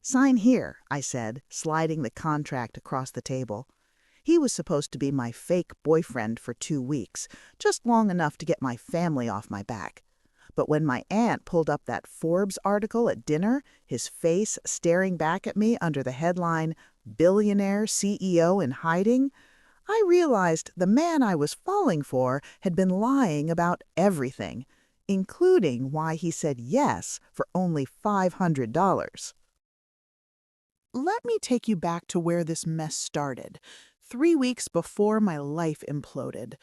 Sign here, I said, sliding the contract across the table. He was supposed to be my fake boyfriend for 2 weeks, just long enough to get my family off my back. But when my aunt pulled up that Forbes article at dinner, his face staring back at me under the headline, Billionaire CEO in Hiding, I realized the man I was falling for had been lying about everything, including why he said yes for only $500. Let me take you back to where this mess started. 3 weeks before my life imploded,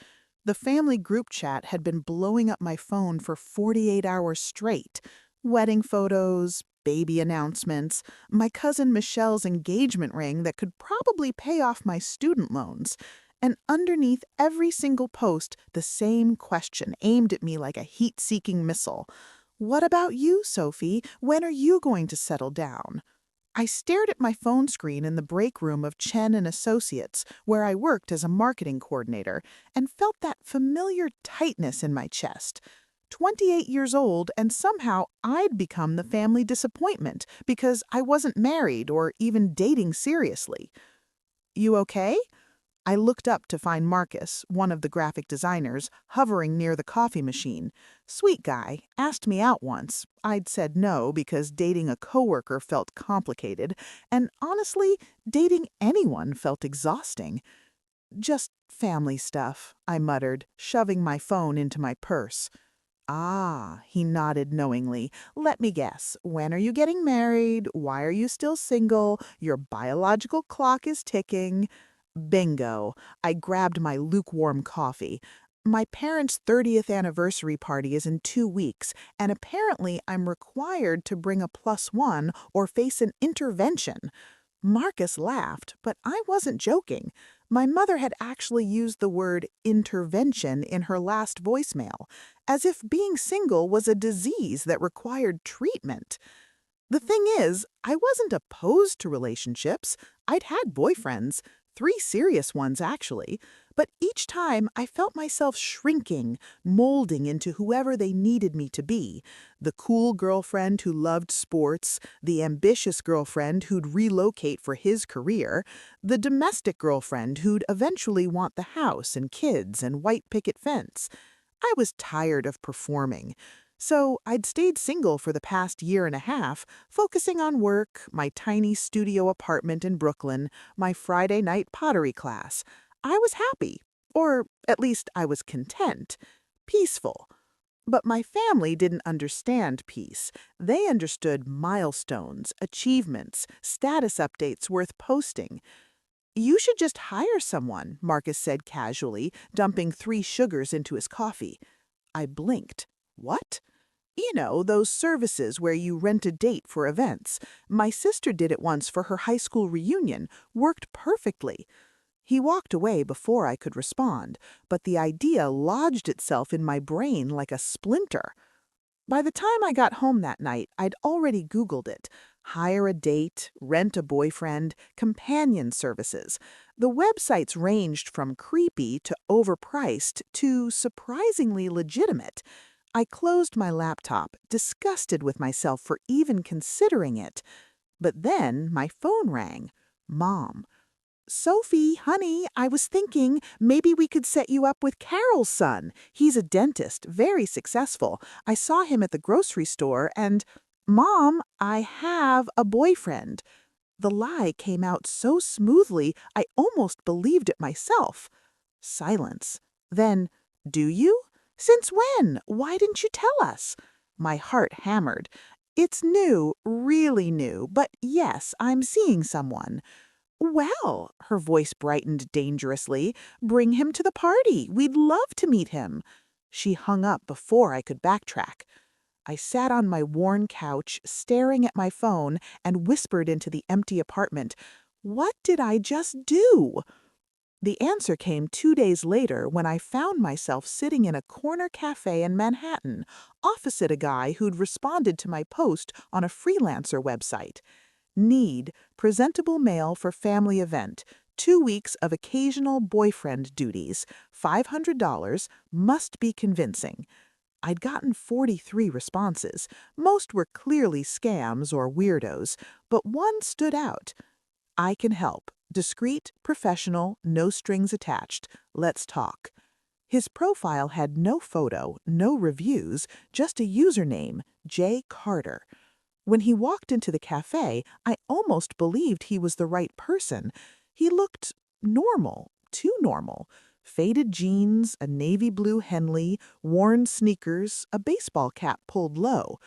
the family group chat had been blowing up my phone for 48 hours straight. Wedding photos, baby announcements, my cousin Michelle's engagement ring that could probably pay off my student loans. And underneath every single post, the same question aimed at me like a heat-seeking missile. What about you, Sophie? When are you going to settle down? I stared at my phone screen in the break room of Chen and Associates, where I worked as a marketing coordinator, and felt that familiar tightness in my chest. 28 years old, and somehow I'd become the family disappointment because I wasn't married or even dating seriously. You okay? I looked up to find Marcus, one of the graphic designers, hovering near the coffee machine. Sweet guy, asked me out once. I'd said no because dating a coworker felt complicated, and honestly, dating anyone felt exhausting. Just family stuff, I muttered, shoving my phone into my purse. Ah, he nodded knowingly. Let me guess. When are you getting married? Why are you still single? Your biological clock is ticking. Bingo. I grabbed my lukewarm coffee. My parents' 30th anniversary party is in 2 weeks, and apparently I'm required to bring a +1 or face an intervention. Marcus laughed, but I wasn't joking. My mother had actually used the word intervention in her last voicemail, as if being single was a disease that required treatment. The thing is, I wasn't opposed to relationships. I'd had boyfriends, 3 serious ones actually, but each time I felt myself shrinking, molding into whoever they needed me to be. The cool girlfriend who loved sports, the ambitious girlfriend who'd relocate for his career, the domestic girlfriend who'd eventually want the house and kids and white picket fence. I was tired of performing. So I'd stayed single for the past year and a half, focusing on work, my tiny studio apartment in Brooklyn, my Friday night pottery class. I was happy, or at least I was content, peaceful. But my family didn't understand peace. They understood milestones, achievements, status updates worth posting. You should just hire someone, Marcus said casually, dumping 3 sugars into his coffee. I blinked. What? You know, those services where you rent a date for events. My sister did it once for her high school reunion. Worked perfectly. He walked away before I could respond, but the idea lodged itself in my brain like a splinter. By the time I got home that night, I'd already Googled it. Hire a date, rent a boyfriend, companion services. The websites ranged from creepy to overpriced to surprisingly legitimate. I closed my laptop, disgusted with myself for even considering it. But then my phone rang. Mom. Sophie, honey, I was thinking maybe we could set you up with Carol's son. He's a dentist, very successful. I saw him at the grocery store and, Mom, I have a boyfriend. The lie came out so smoothly I almost believed it myself. Silence. Then, do you? Since when? Why didn't you tell us? My heart hammered. It's new, really new, but yes, I'm seeing someone. Well, her voice brightened dangerously, bring him to the party. We'd love to meet him. She hung up before I could backtrack. I sat on my worn couch, staring at my phone, and whispered into the empty apartment, what did I just do? The answer came 2 days later when I found myself sitting in a corner cafe in Manhattan, opposite a guy who'd responded to my post on a freelancer website. Need, presentable male for family event, 2 weeks of occasional boyfriend duties, $500, must be convincing. I'd gotten 43 responses. Most were clearly scams or weirdos, but one stood out. I can help. Discreet, professional, no strings attached. Let's talk. His profile had no photo, no reviews, just a username, J. Carter. When he walked into the cafe, I almost believed he was the right person. He looked normal, too normal. Faded jeans, a navy blue Henley, worn sneakers, a baseball cap pulled low.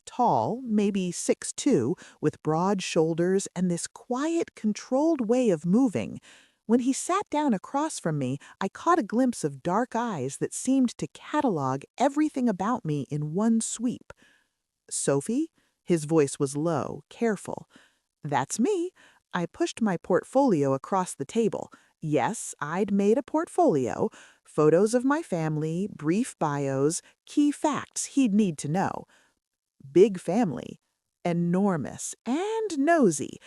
Tall, maybe 6'2", with broad shoulders and this quiet, controlled way of moving. When he sat down across from me, I caught a glimpse of dark eyes that seemed to catalog everything about me in one sweep. Sophie? His voice was low, careful. That's me. I pushed my portfolio across the table. Yes, I'd made a portfolio. Photos of my family, brief bios, key facts he'd need to know. Big family. Enormous and nosy.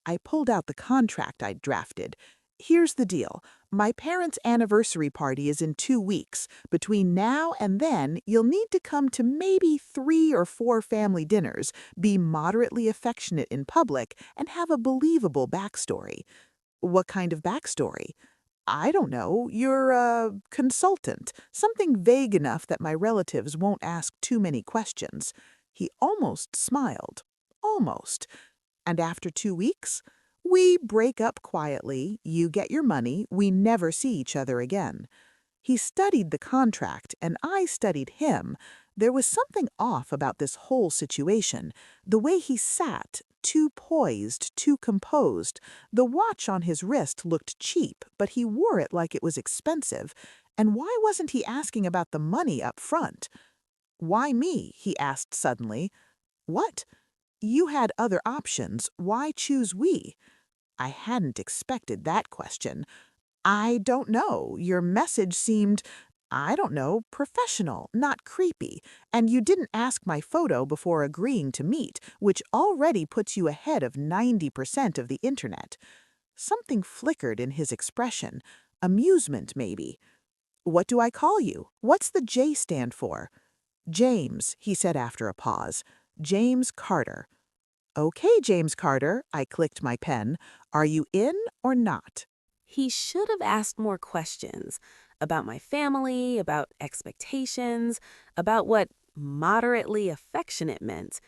I pulled out the contract I'd drafted. Here's the deal. My parents' anniversary party is in 2 weeks. Between now and then, you'll need to come to maybe 3 or 4 family dinners, be moderately affectionate in public, and have a believable backstory. What kind of backstory? I don't know. You're a consultant. Something vague enough that my relatives won't ask too many questions. He almost smiled. Almost. And after 2 weeks, we break up quietly, you get your money, we never see each other again. He studied the contract, and I studied him. There was something off about this whole situation. The way he sat, too poised, too composed. The watch on his wrist looked cheap, but he wore it like it was expensive. And why wasn't he asking about the money up front? Why me? He asked suddenly. What? You had other options. Why choose we? I hadn't expected that question. I don't know. Your message seemed, I don't know, professional, not creepy. And you didn't ask my photo before agreeing to meet, which already puts you ahead of 90% of the internet. Something flickered in his expression. Amusement, maybe. What do I call you? What's the J stand for? James, he said after a pause. James Carter. Okay, James Carter, I clicked my pen. Are you in or not? He should have asked more questions about my family, about expectations, about what moderately affectionate meant.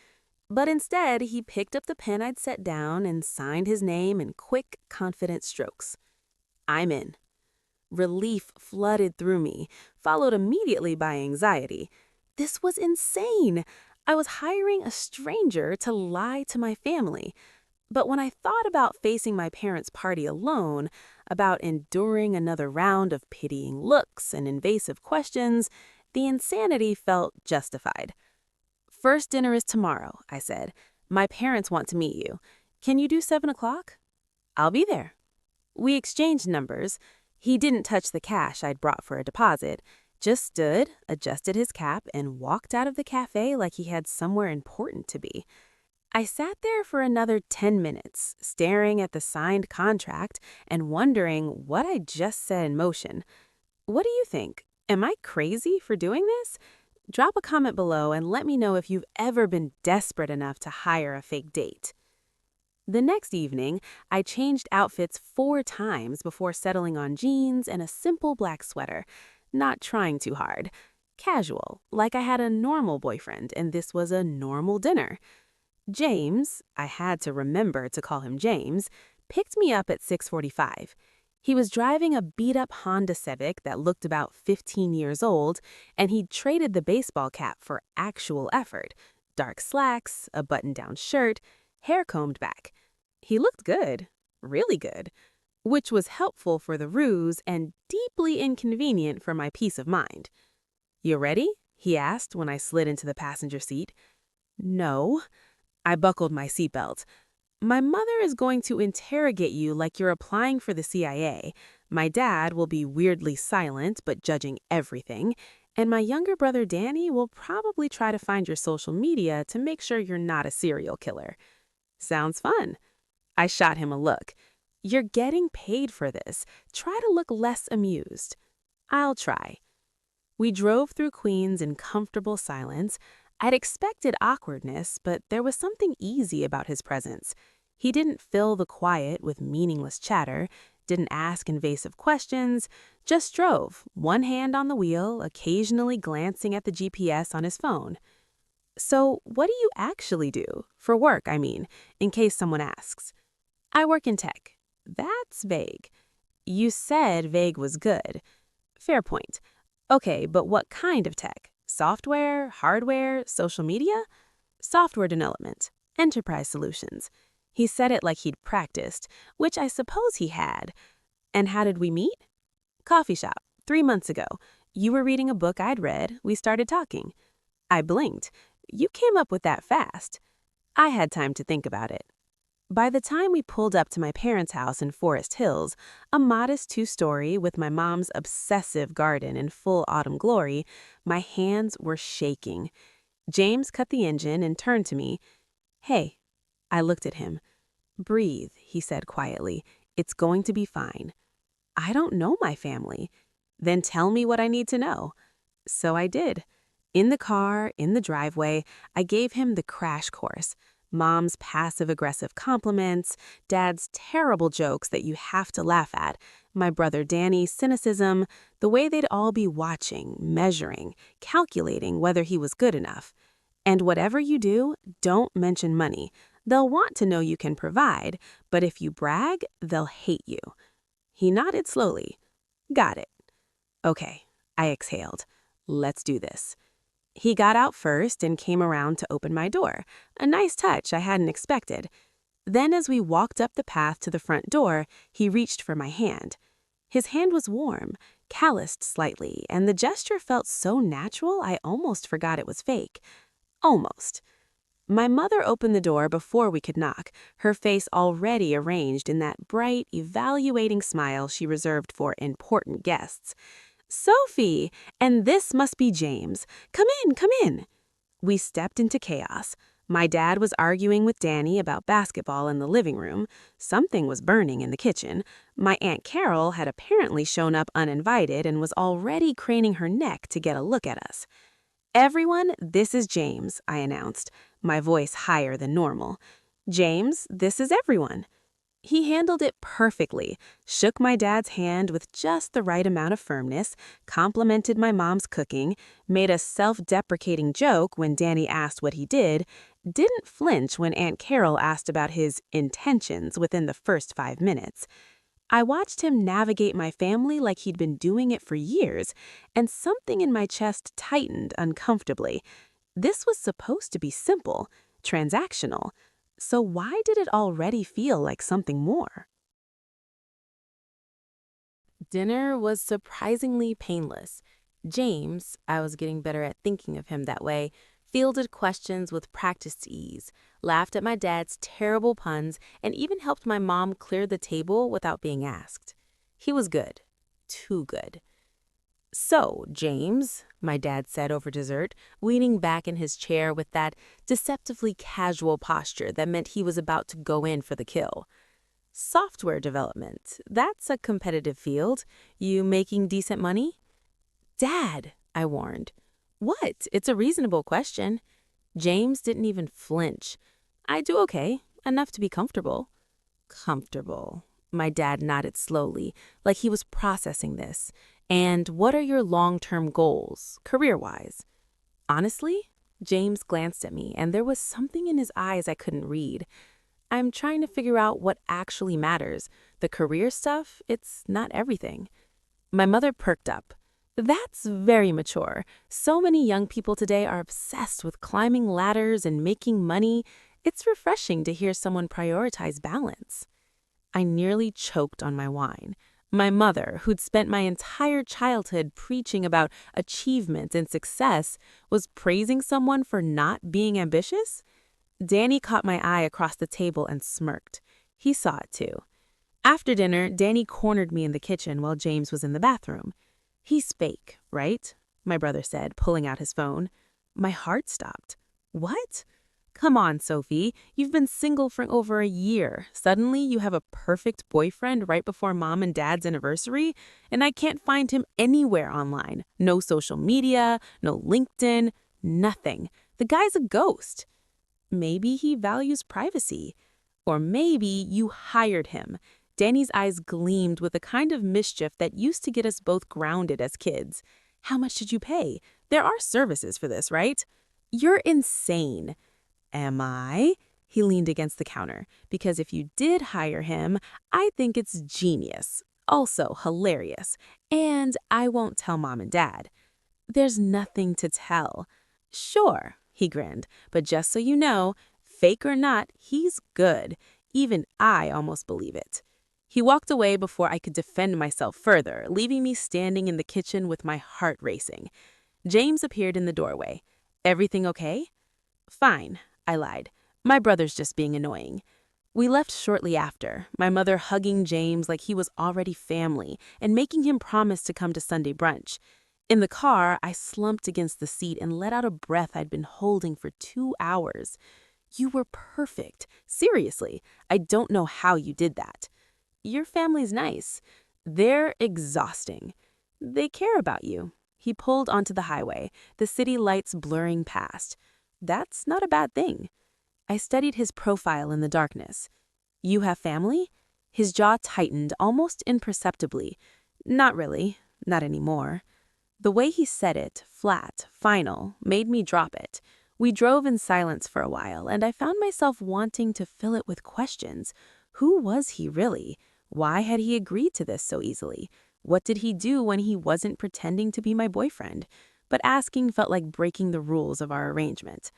But instead, he picked up the pen I'd set down and signed his name in quick, confident strokes. I'm in. Relief flooded through me, followed immediately by anxiety. This was insane. I was hiring a stranger to lie to my family. But when I thought about facing my parents' party alone, about enduring another round of pitying looks and invasive questions, the insanity felt justified. First dinner is tomorrow, I said. My parents want to meet you. Can you do 7 o'clock? I'll be there. We exchanged numbers. He didn't touch the cash I'd brought for a deposit, just stood, adjusted his cap, and walked out of the cafe like he had somewhere important to be. I sat there for another 10 minutes, staring at the signed contract and wondering what I'd just set in motion. What do you think? Am I crazy for doing this? Drop a comment below and let me know if you've ever been desperate enough to hire a fake date. The next evening, I changed outfits 4 times before settling on jeans and a simple black sweater, not trying too hard. Casual, like I had a normal boyfriend and this was a normal dinner. James, I had to remember to call him James, picked me up at 6:45. He was driving a beat-up Honda Civic that looked about 15 years old, and he'd traded the baseball cap for actual effort. Dark slacks, a button-down shirt, hair combed back. He looked good, really good, which was helpful for the ruse and deeply inconvenient for my peace of mind. You ready? He asked when I slid into the passenger seat. No. I buckled my seatbelt. My mother is going to interrogate you like you're applying for the CIA. My dad will be weirdly silent but judging everything. And my younger brother Danny will probably try to find your social media to make sure you're not a serial killer. Sounds fun. I shot him a look. You're getting paid for this. Try to look less amused. I'll try. We drove through Queens in comfortable silence. I'd expected awkwardness, but there was something easy about his presence. He didn't fill the quiet with meaningless chatter, didn't ask invasive questions, just drove, one hand on the wheel, occasionally glancing at the GPS on his phone. So, what do you actually do? For work, I mean, in case someone asks. I work in tech. That's vague. You said vague was good. Fair point. Okay, but what kind of tech? Software, hardware, social media? Software development, enterprise solutions. He said it like he'd practiced, which I suppose he had. And how did we meet? Coffee shop, 3 months ago. You were reading a book I'd read. We started talking. I blinked. You came up with that fast. I had time to think about it. By the time we pulled up to my parents' house in Forest Hills, a modest 2-story with my mom's obsessive garden in full autumn glory, my hands were shaking. James cut the engine and turned to me. Hey. I looked at him. Breathe, he said quietly. It's going to be fine. I don't know my family. Then tell me what I need to know. So I did. In the car, in the driveway, I gave him the crash course. Mom's passive-aggressive compliments, Dad's terrible jokes that you have to laugh at, my brother Danny's cynicism, the way they'd all be watching, measuring, calculating whether he was good enough. And whatever you do, don't mention money. They'll want to know you can provide, but if you brag, they'll hate you. He nodded slowly. Got it. Okay, I exhaled. Let's do this. He got out first and came around to open my door, a nice touch I hadn't expected. Then as we walked up the path to the front door, he reached for my hand. His hand was warm, calloused slightly, and the gesture felt so natural I almost forgot it was fake. Almost. My mother opened the door before we could knock, her face already arranged in that bright, evaluating smile she reserved for important guests. Sophie, and this must be James. Come in, come in. We stepped into chaos. My dad was arguing with Danny about basketball in the living room. Something was burning in the kitchen. My Aunt Carol had apparently shown up uninvited and was already craning her neck to get a look at us. Everyone, this is James, I announced, my voice higher than normal. James, this is everyone. He handled it perfectly, shook my dad's hand with just the right amount of firmness, complimented my mom's cooking, made a self-deprecating joke when Danny asked what he did, didn't flinch when Aunt Carol asked about his intentions within the first 5 minutes. I watched him navigate my family like he'd been doing it for years, and something in my chest tightened uncomfortably. This was supposed to be simple, transactional. So why did it already feel like something more? Dinner was surprisingly painless. James, I was getting better at thinking of him that way, fielded questions with practiced ease, laughed at my dad's terrible puns, and even helped my mom clear the table without being asked. He was good. Too good. So, James, my dad said over dessert, leaning back in his chair with that deceptively casual posture that meant he was about to go in for the kill. Software development, that's a competitive field. You making decent money? Dad, I warned. What? It's a reasonable question. James didn't even flinch. I do okay, enough to be comfortable. Comfortable. My dad nodded slowly, like he was processing this. And what are your long-term goals, career-wise? Honestly, James glanced at me, and there was something in his eyes I couldn't read. I'm trying to figure out what actually matters. The career stuff, it's not everything. My mother perked up. That's very mature. So many young people today are obsessed with climbing ladders and making money. It's refreshing to hear someone prioritize balance. I nearly choked on my wine. My mother, who'd spent my entire childhood preaching about achievement and success, was praising someone for not being ambitious? Danny caught my eye across the table and smirked. He saw it too. After dinner, Danny cornered me in the kitchen while James was in the bathroom. He's fake, right? My brother said, pulling out his phone. My heart stopped. What? Come on, Sophie. You've been single for over a year. Suddenly, you have a perfect boyfriend right before mom and dad's anniversary, and I can't find him anywhere online. No social media, no LinkedIn, nothing. The guy's a ghost. Maybe he values privacy. Or maybe you hired him. Danny's eyes gleamed with a kind of mischief that used to get us both grounded as kids. How much did you pay? There are services for this, right? You're insane. Am I? He leaned against the counter. Because if you did hire him, I think it's genius. Also hilarious. And I won't tell mom and dad. There's nothing to tell. Sure, he grinned, but just so you know, fake or not, he's good. Even I almost believe it. He walked away before I could defend myself further, leaving me standing in the kitchen with my heart racing. James appeared in the doorway. Everything okay? Fine, I lied. My brother's just being annoying. We left shortly after, my mother hugging James like he was already family and making him promise to come to Sunday brunch. In the car, I slumped against the seat and let out a breath I'd been holding for 2 hours. You were perfect. Seriously, I don't know how you did that. Your family's nice. They're exhausting. They care about you. He pulled onto the highway, the city lights blurring past. That's not a bad thing. I studied his profile in the darkness. You have family? His jaw tightened almost imperceptibly. Not really. Not anymore. The way he said it, flat, final, made me drop it. We drove in silence for a while, and I found myself wanting to fill it with questions. Who was he really? Why had he agreed to this so easily? What did he do when he wasn't pretending to be my boyfriend? But asking felt like breaking the rules of our arrangement.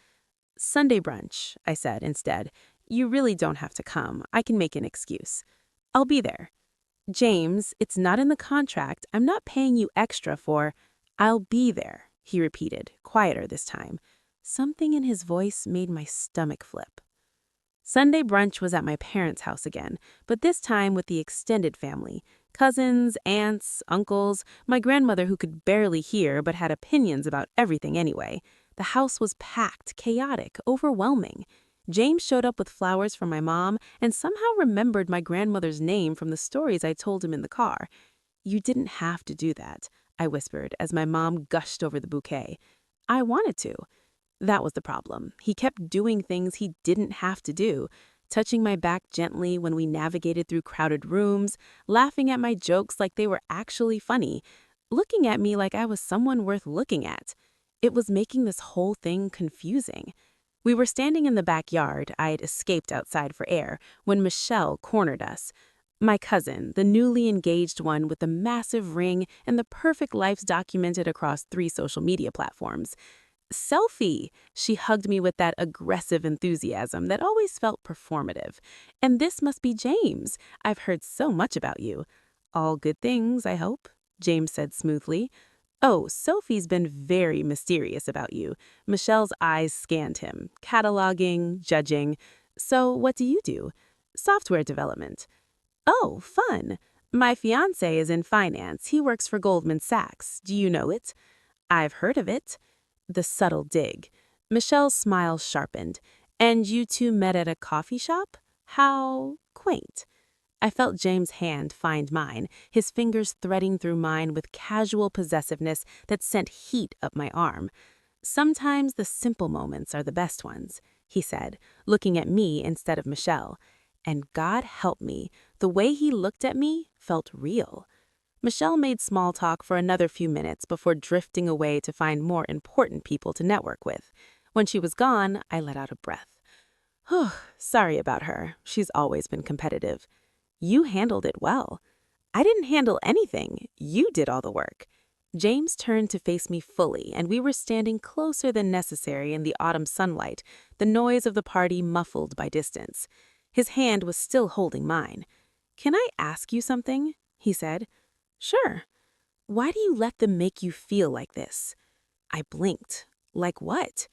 Sunday brunch, I said instead. You really don't have to come. I can make an excuse. I'll be there. James, it's not in the contract. I'm not paying you extra for... I'll be there, he repeated, quieter this time. Something in his voice made my stomach flip. Sunday brunch was at my parents' house again, but this time with the extended family. Cousins, aunts, uncles, my grandmother who could barely hear but had opinions about everything anyway. The house was packed, chaotic, overwhelming. James showed up with flowers from my mom and somehow remembered my grandmother's name from the stories I told him in the car. You didn't have to do that, I whispered as my mom gushed over the bouquet. I wanted to. That was the problem. He kept doing things he didn't have to do, touching my back gently when we navigated through crowded rooms, laughing at my jokes like they were actually funny, looking at me like I was someone worth looking at. It was making this whole thing confusing. We were standing in the backyard. I'd escaped outside for air when Michelle cornered us. My cousin, the newly engaged one with the massive ring and the perfect lives documented across 3 social media platforms. Selfie! She hugged me with that aggressive enthusiasm that always felt performative. And this must be James. I've heard so much about you. All good things, I hope, James said smoothly. Oh, Sophie's been very mysterious about you. Michelle's eyes scanned him, cataloging, judging. So what do you do? Software development. Oh, fun. My fiancé is in finance. He works for Goldman Sachs. Do you know it? I've heard of it. The subtle dig. Michelle's smile sharpened. And you two met at a coffee shop? How quaint. I felt James' hand find mine, his fingers threading through mine with casual possessiveness that sent heat up my arm. Sometimes the simple moments are the best ones, he said, looking at me instead of Michelle. And God help me, the way he looked at me felt real. Michelle made small talk for another few minutes before drifting away to find more important people to network with. When she was gone, I let out a breath. Whew, sorry about her. She's always been competitive. You handled it well. I didn't handle anything. You did all the work. James turned to face me fully, and we were standing closer than necessary in the autumn sunlight, the noise of the party muffled by distance. His hand was still holding mine. Can I ask you something? He said. Sure. Why do you let them make you feel like this? I blinked. Like what?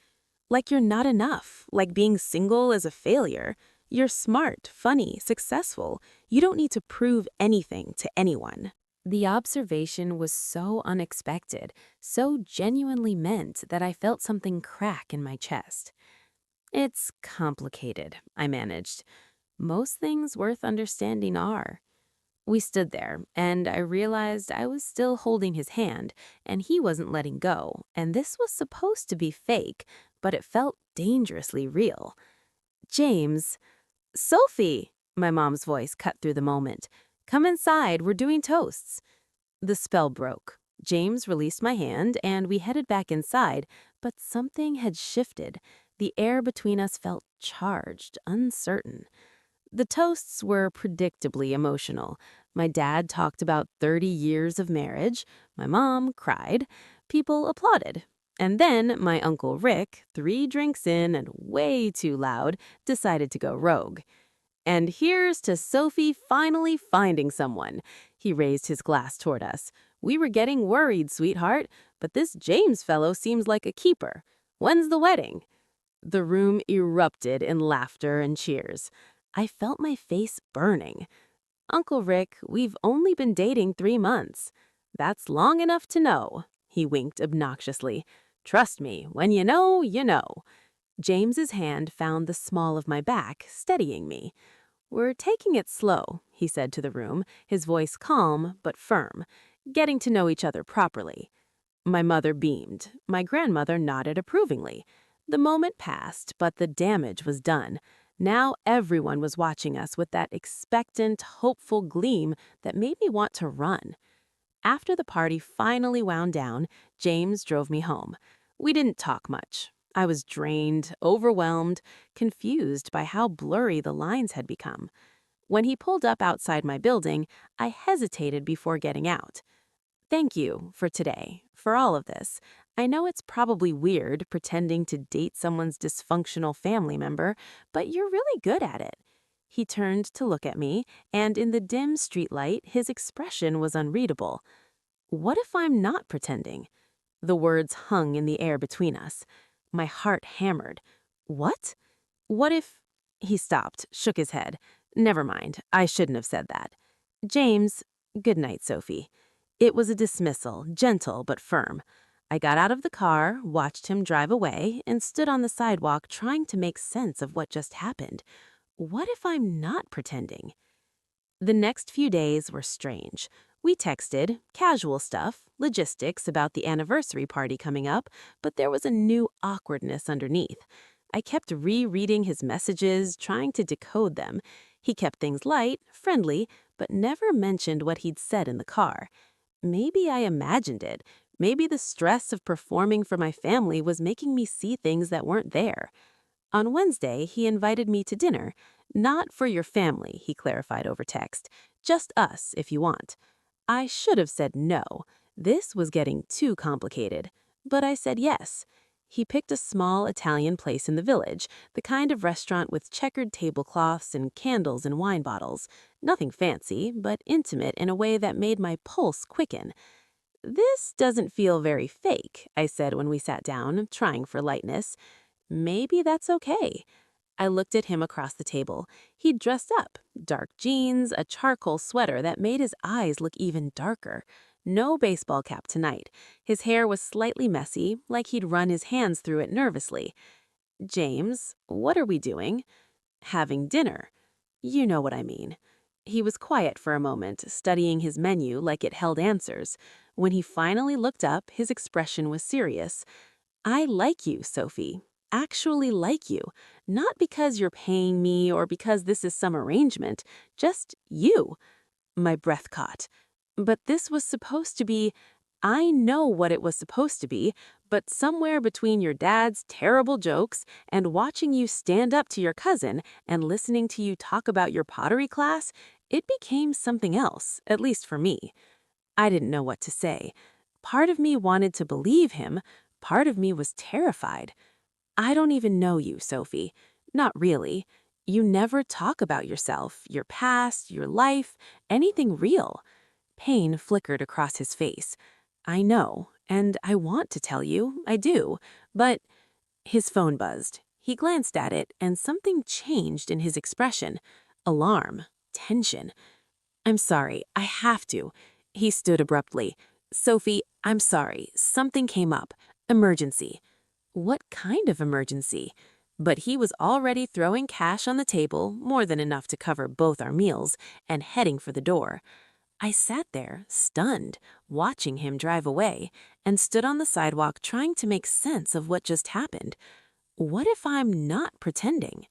Like you're not enough, like being single is a failure. You're smart, funny, successful. You don't need to prove anything to anyone. The observation was so unexpected, so genuinely meant that I felt something crack in my chest. It's complicated, I managed. Most things worth understanding are. We stood there, and I realized I was still holding his hand, and he wasn't letting go, and this was supposed to be fake, but it felt dangerously real. James, Sophie, my mom's voice cut through the moment. Come inside, we're doing toasts. The spell broke. James released my hand, and we headed back inside, but something had shifted. The air between us felt charged, uncertain. The toasts were predictably emotional. My dad talked about 30 years of marriage. My mom cried. People applauded. And then my Uncle Rick, 3 drinks in and way too loud, decided to go rogue. And here's to Sophie finally finding someone. He raised his glass toward us. We were getting worried, sweetheart, but this James fellow seems like a keeper. When's the wedding? The room erupted in laughter and cheers. I felt my face burning. Uncle Rick, we've only been dating 3 months. That's long enough to know, he winked obnoxiously. Trust me, when you know, you know. James's hand found the small of my back, steadying me. We're taking it slow, he said to the room, his voice calm but firm, getting to know each other properly. My mother beamed. My grandmother nodded approvingly. The moment passed, but the damage was done. Now everyone was watching us with that expectant, hopeful gleam that made me want to run. After the party finally wound down, James drove me home. We didn't talk much. I was drained, overwhelmed, confused by how blurry the lines had become. When he pulled up outside my building, I hesitated before getting out. Thank you for today, for all of this. I know it's probably weird pretending to date someone's dysfunctional family member, but you're really good at it. He turned to look at me, and in the dim streetlight, his expression was unreadable. What if I'm not pretending? The words hung in the air between us. My heart hammered. What? What if... He stopped, shook his head. Never mind, I shouldn't have said that. James, good night, Sophie. It was a dismissal, gentle but firm. I got out of the car, watched him drive away, and stood on the sidewalk trying to make sense of what just happened. What if I'm not pretending? The next few days were strange. We texted, casual stuff, logistics about the anniversary party coming up, but there was a new awkwardness underneath. I kept rereading his messages, trying to decode them. He kept things light, friendly, but never mentioned what he'd said in the car. Maybe I imagined it. Maybe the stress of performing for my family was making me see things that weren't there. On Wednesday, he invited me to dinner. Not for your family, he clarified over text. Just us, if you want. I should have said no. This was getting too complicated. But I said yes. He picked a small Italian place in the village, the kind of restaurant with checkered tablecloths and candles and wine bottles. Nothing fancy, but intimate in a way that made my pulse quicken. This doesn't feel very fake, I said when we sat down, trying for lightness. Maybe that's okay. I looked at him across the table. He'd dressed up, dark jeans, a charcoal sweater that made his eyes look even darker. No baseball cap tonight. His hair was slightly messy, like he'd run his hands through it nervously. James, what are we doing? Having dinner. You know what I mean. He was quiet for a moment, studying his menu like it held answers. When he finally looked up, his expression was serious. I like you, Sophie. Actually like you. Not because you're paying me or because this is some arrangement. Just you. My breath caught. But this was supposed to be... I know what it was supposed to be, but somewhere between your dad's terrible jokes and watching you stand up to your cousin and listening to you talk about your pottery class, it became something else, at least for me. I didn't know what to say. Part of me wanted to believe him. Part of me was terrified. I don't even know you, Sophie. Not really. You never talk about yourself, your past, your life, anything real. Pain flickered across his face. I know, and I want to tell you, I do, but... His phone buzzed. He glanced at it, and something changed in his expression. Alarm. Tension. I'm sorry, I have to. He stood abruptly. Sophie, I'm sorry. Something came up. Emergency. What kind of emergency? but he was already throwing cash on the table, more than enough to cover both our meals, and heading for the door. I sat there, stunned, watching him drive away, and stood on the sidewalk trying to make sense of what just happened. What if I'm not pretending?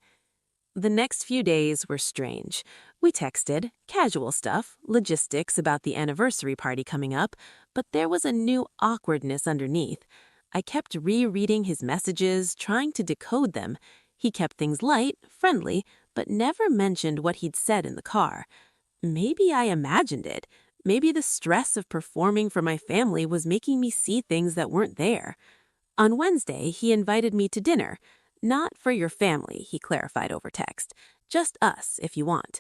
The next few days were strange. We texted, casual stuff, logistics about the anniversary party coming up, but there was a new awkwardness underneath. I kept rereading his messages, trying to decode them. He kept things light, friendly, but never mentioned what he'd said in the car. Maybe I imagined it. Maybe the stress of performing for my family was making me see things that weren't there. On Wednesday, he invited me to dinner. Not for your family, he clarified over text. Just us, if you want.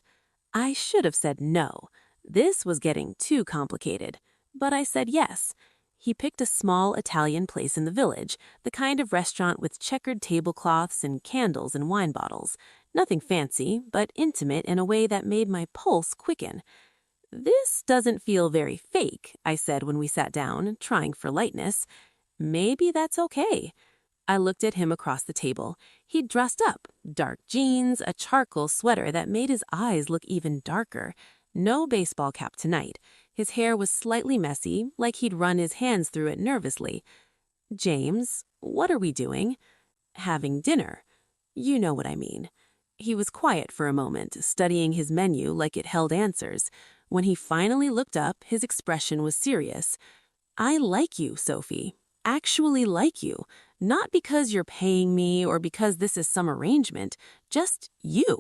I should have said no. This was getting too complicated. But I said yes. He picked a small Italian place in the village, the kind of restaurant with checkered tablecloths and candles and wine bottles. Nothing fancy, but intimate in a way that made my pulse quicken. This doesn't feel very fake, I said when we sat down, trying for lightness. Maybe that's okay. I looked at him across the table. He'd dressed up, dark jeans, a charcoal sweater that made his eyes look even darker. No baseball cap tonight. His hair was slightly messy, like he'd run his hands through it nervously. James, what are we doing? Having dinner. You know what I mean. He was quiet for a moment, studying his menu like it held answers. When he finally looked up, his expression was serious. I like you, Sophie. Actually like you. Not because you're paying me or because this is some arrangement. Just you.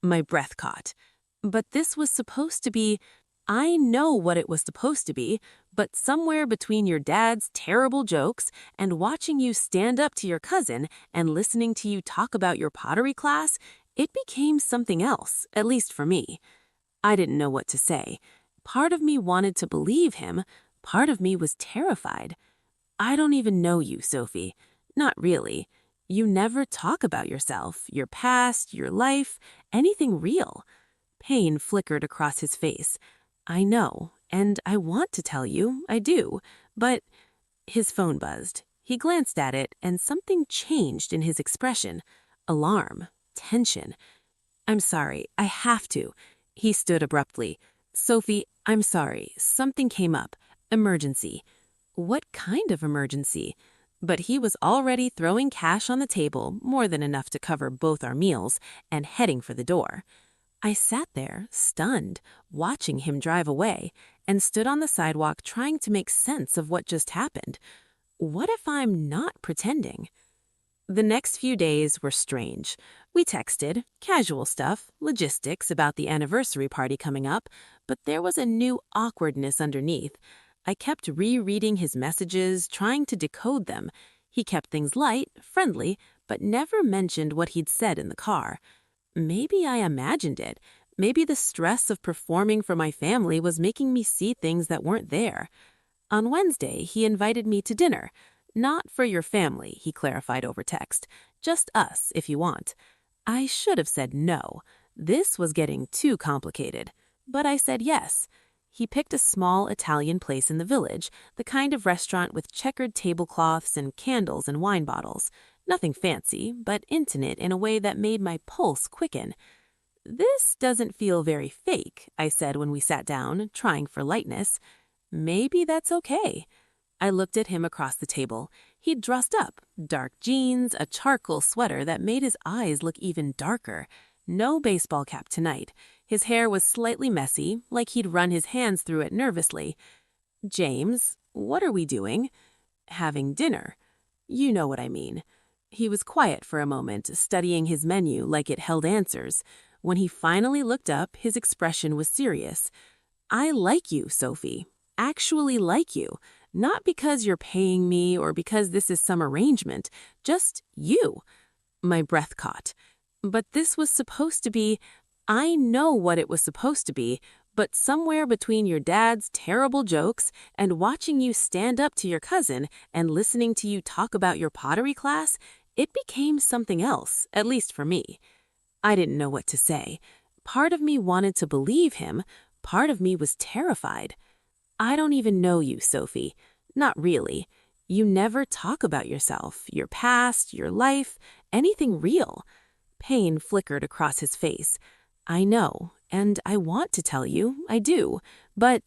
My breath caught. But this was supposed to be... I know what it was supposed to be, but somewhere between your dad's terrible jokes and watching you stand up to your cousin and listening to you talk about your pottery class, it became something else, at least for me. I didn't know what to say. Part of me wanted to believe him. Part of me was terrified. I don't even know you, Sophie. Not really. You never talk about yourself, your past, your life, anything real. Pain flickered across his face. I know, and I want to tell you, I do, but... His phone buzzed. He glanced at it, and something changed in his expression. Alarm. Tension. I'm sorry, I have to. He stood abruptly. Sophie, I'm sorry, something came up. Emergency. What kind of emergency? But he was already throwing cash on the table, more than enough to cover both our meals, and heading for the door. I sat there, stunned, watching him drive away, and stood on the sidewalk trying to make sense of what just happened. What if I'm not pretending? The next few days were strange. We texted, casual stuff, logistics about the anniversary party coming up, but there was a new awkwardness underneath. I kept rereading his messages, trying to decode them. He kept things light, friendly, but never mentioned what he'd said in the car. Maybe I imagined it. Maybe the stress of performing for my family was making me see things that weren't there. On Wednesday, he invited me to dinner. Not for your family, he clarified over text. Just us, if you want. I should have said no. This was getting too complicated. But I said yes. He picked a small Italian place in the village, the kind of restaurant with checkered tablecloths and candles and wine bottles. Nothing fancy, but intimate in a way that made my pulse quicken. This doesn't feel very fake, I said when we sat down, trying for lightness. Maybe that's okay. I looked at him across the table. He'd dressed up, dark jeans, a charcoal sweater that made his eyes look even darker. No baseball cap tonight. His hair was slightly messy, like he'd run his hands through it nervously. James, what are we doing? Having dinner. You know what I mean. He was quiet for a moment, studying his menu like it held answers. When he finally looked up, his expression was serious. I like you, Sophie. Actually like you. Not because you're paying me or because this is some arrangement. Just you. My breath caught. But this was supposed to be... I know what it was supposed to be, but somewhere between your dad's terrible jokes and watching you stand up to your cousin and listening to you talk about your pottery class, it became something else, at least for me. I didn't know what to say. Part of me wanted to believe him. Part of me was terrified. I don't even know you, Sophie. Not really. You never talk about yourself, your past, your life, anything real. Pain flickered across his face. I know, and I want to tell you, I do, but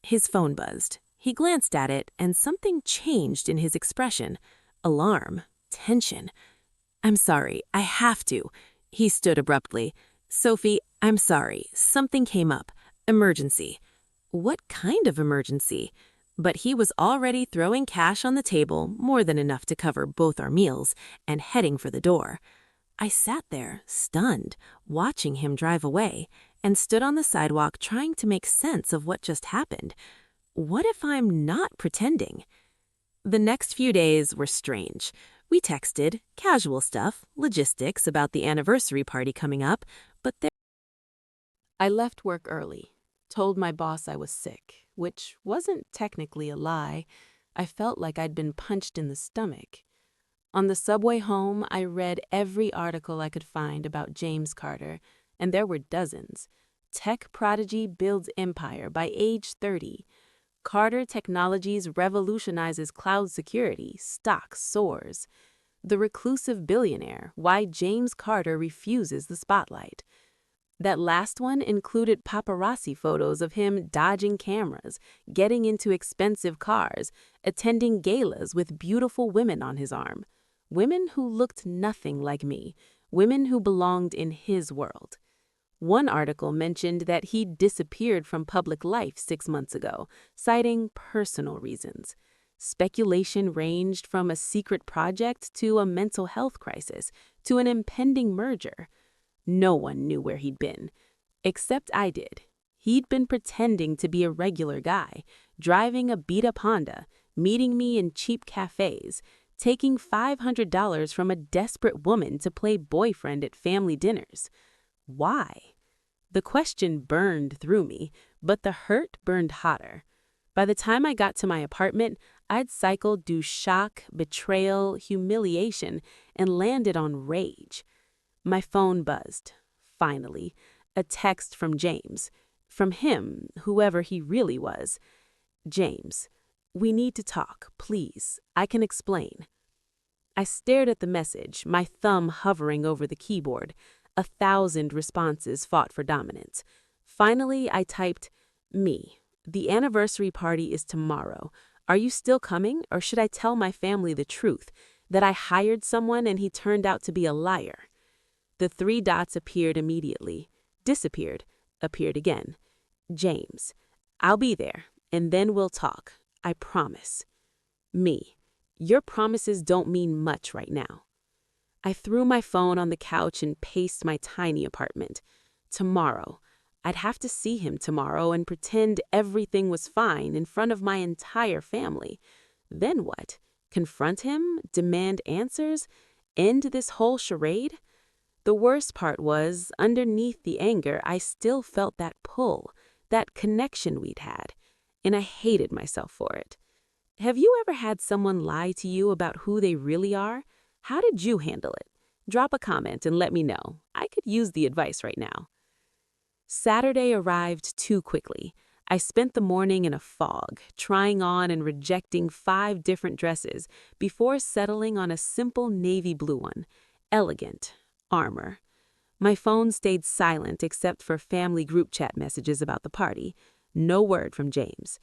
his phone buzzed. He glanced at it, and something changed in his expression. Alarm, tension. I'm sorry, I have to. He stood abruptly. Sophie, I'm sorry, something came up. Emergency. What kind of emergency? But he was already throwing cash on the table, more than enough to cover both our meals, and heading for the door. I sat there, stunned, watching him drive away, and stood on the sidewalk trying to make sense of what just happened. What if I'm not pretending? The next few days were strange. We texted, casual stuff, logistics about the anniversary party coming up, but there I left work early, told my boss I was sick, which wasn't technically a lie. I felt like I'd been punched in the stomach. On the subway home, I read every article I could find about James Carter, and there were dozens. Tech prodigy builds empire by age 30. Carter Technologies revolutionizes cloud security, stock soars. The reclusive billionaire, why James Carter refuses the spotlight. That last one included paparazzi photos of him dodging cameras, getting into expensive cars, attending galas with beautiful women on his arm. Women who looked nothing like me, women who belonged in his world. One article mentioned that he disappeared from public life 6 months ago, citing personal reasons. Speculation ranged from a secret project to a mental health crisis to an impending merger. No one knew where he'd been, except I did. He'd been pretending to be a regular guy, driving a beat-up Honda, meeting me in cheap cafes, taking $500 from a desperate woman to play boyfriend at family dinners. Why? The question burned through me, but the hurt burned hotter. By the time I got to my apartment, I'd cycled through shock, betrayal, humiliation, and landed on rage. My phone buzzed. Finally, a text from James. From him, whoever he really was. James, we need to talk, please. I can explain. I stared at the message, my thumb hovering over the keyboard. 1,000 responses fought for dominance. Finally, I typed, me. The anniversary party is tomorrow. Are you still coming, or should I tell my family the truth, that I hired someone and he turned out to be a liar? The 3 dots appeared immediately, disappeared, appeared again. James, I'll be there, and then we'll talk. I promise. Me, your promises don't mean much right now. I threw my phone on the couch and paced my tiny apartment. Tomorrow. I'd have to see him tomorrow and pretend everything was fine in front of my entire family. Then what? Confront him? Demand answers? End this whole charade? The worst part was, underneath the anger, I still felt that pull, that connection we'd had, and I hated myself for it. Have you ever had someone lie to you about who they really are? How did you handle it? Drop a comment and let me know. I could use the advice right now. Saturday arrived too quickly. I spent the morning in a fog, trying on and rejecting 5 different dresses before settling on a simple navy blue one. Elegant. Armor. My phone stayed silent except for family group chat messages about the party. No word from James.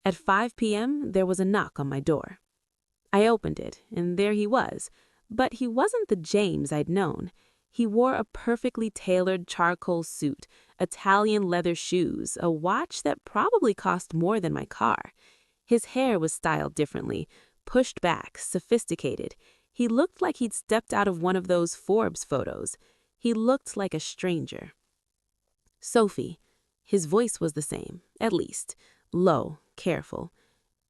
At 5 p.m., there was a knock on my door. I opened it, and there he was. But he wasn't the James I'd known. He wore a perfectly tailored charcoal suit, Italian leather shoes, a watch that probably cost more than my car. His hair was styled differently, pushed back, sophisticated. He looked like he'd stepped out of one of those Forbes photos. He looked like a stranger. Sophie. His voice was the same, at least. Low, careful.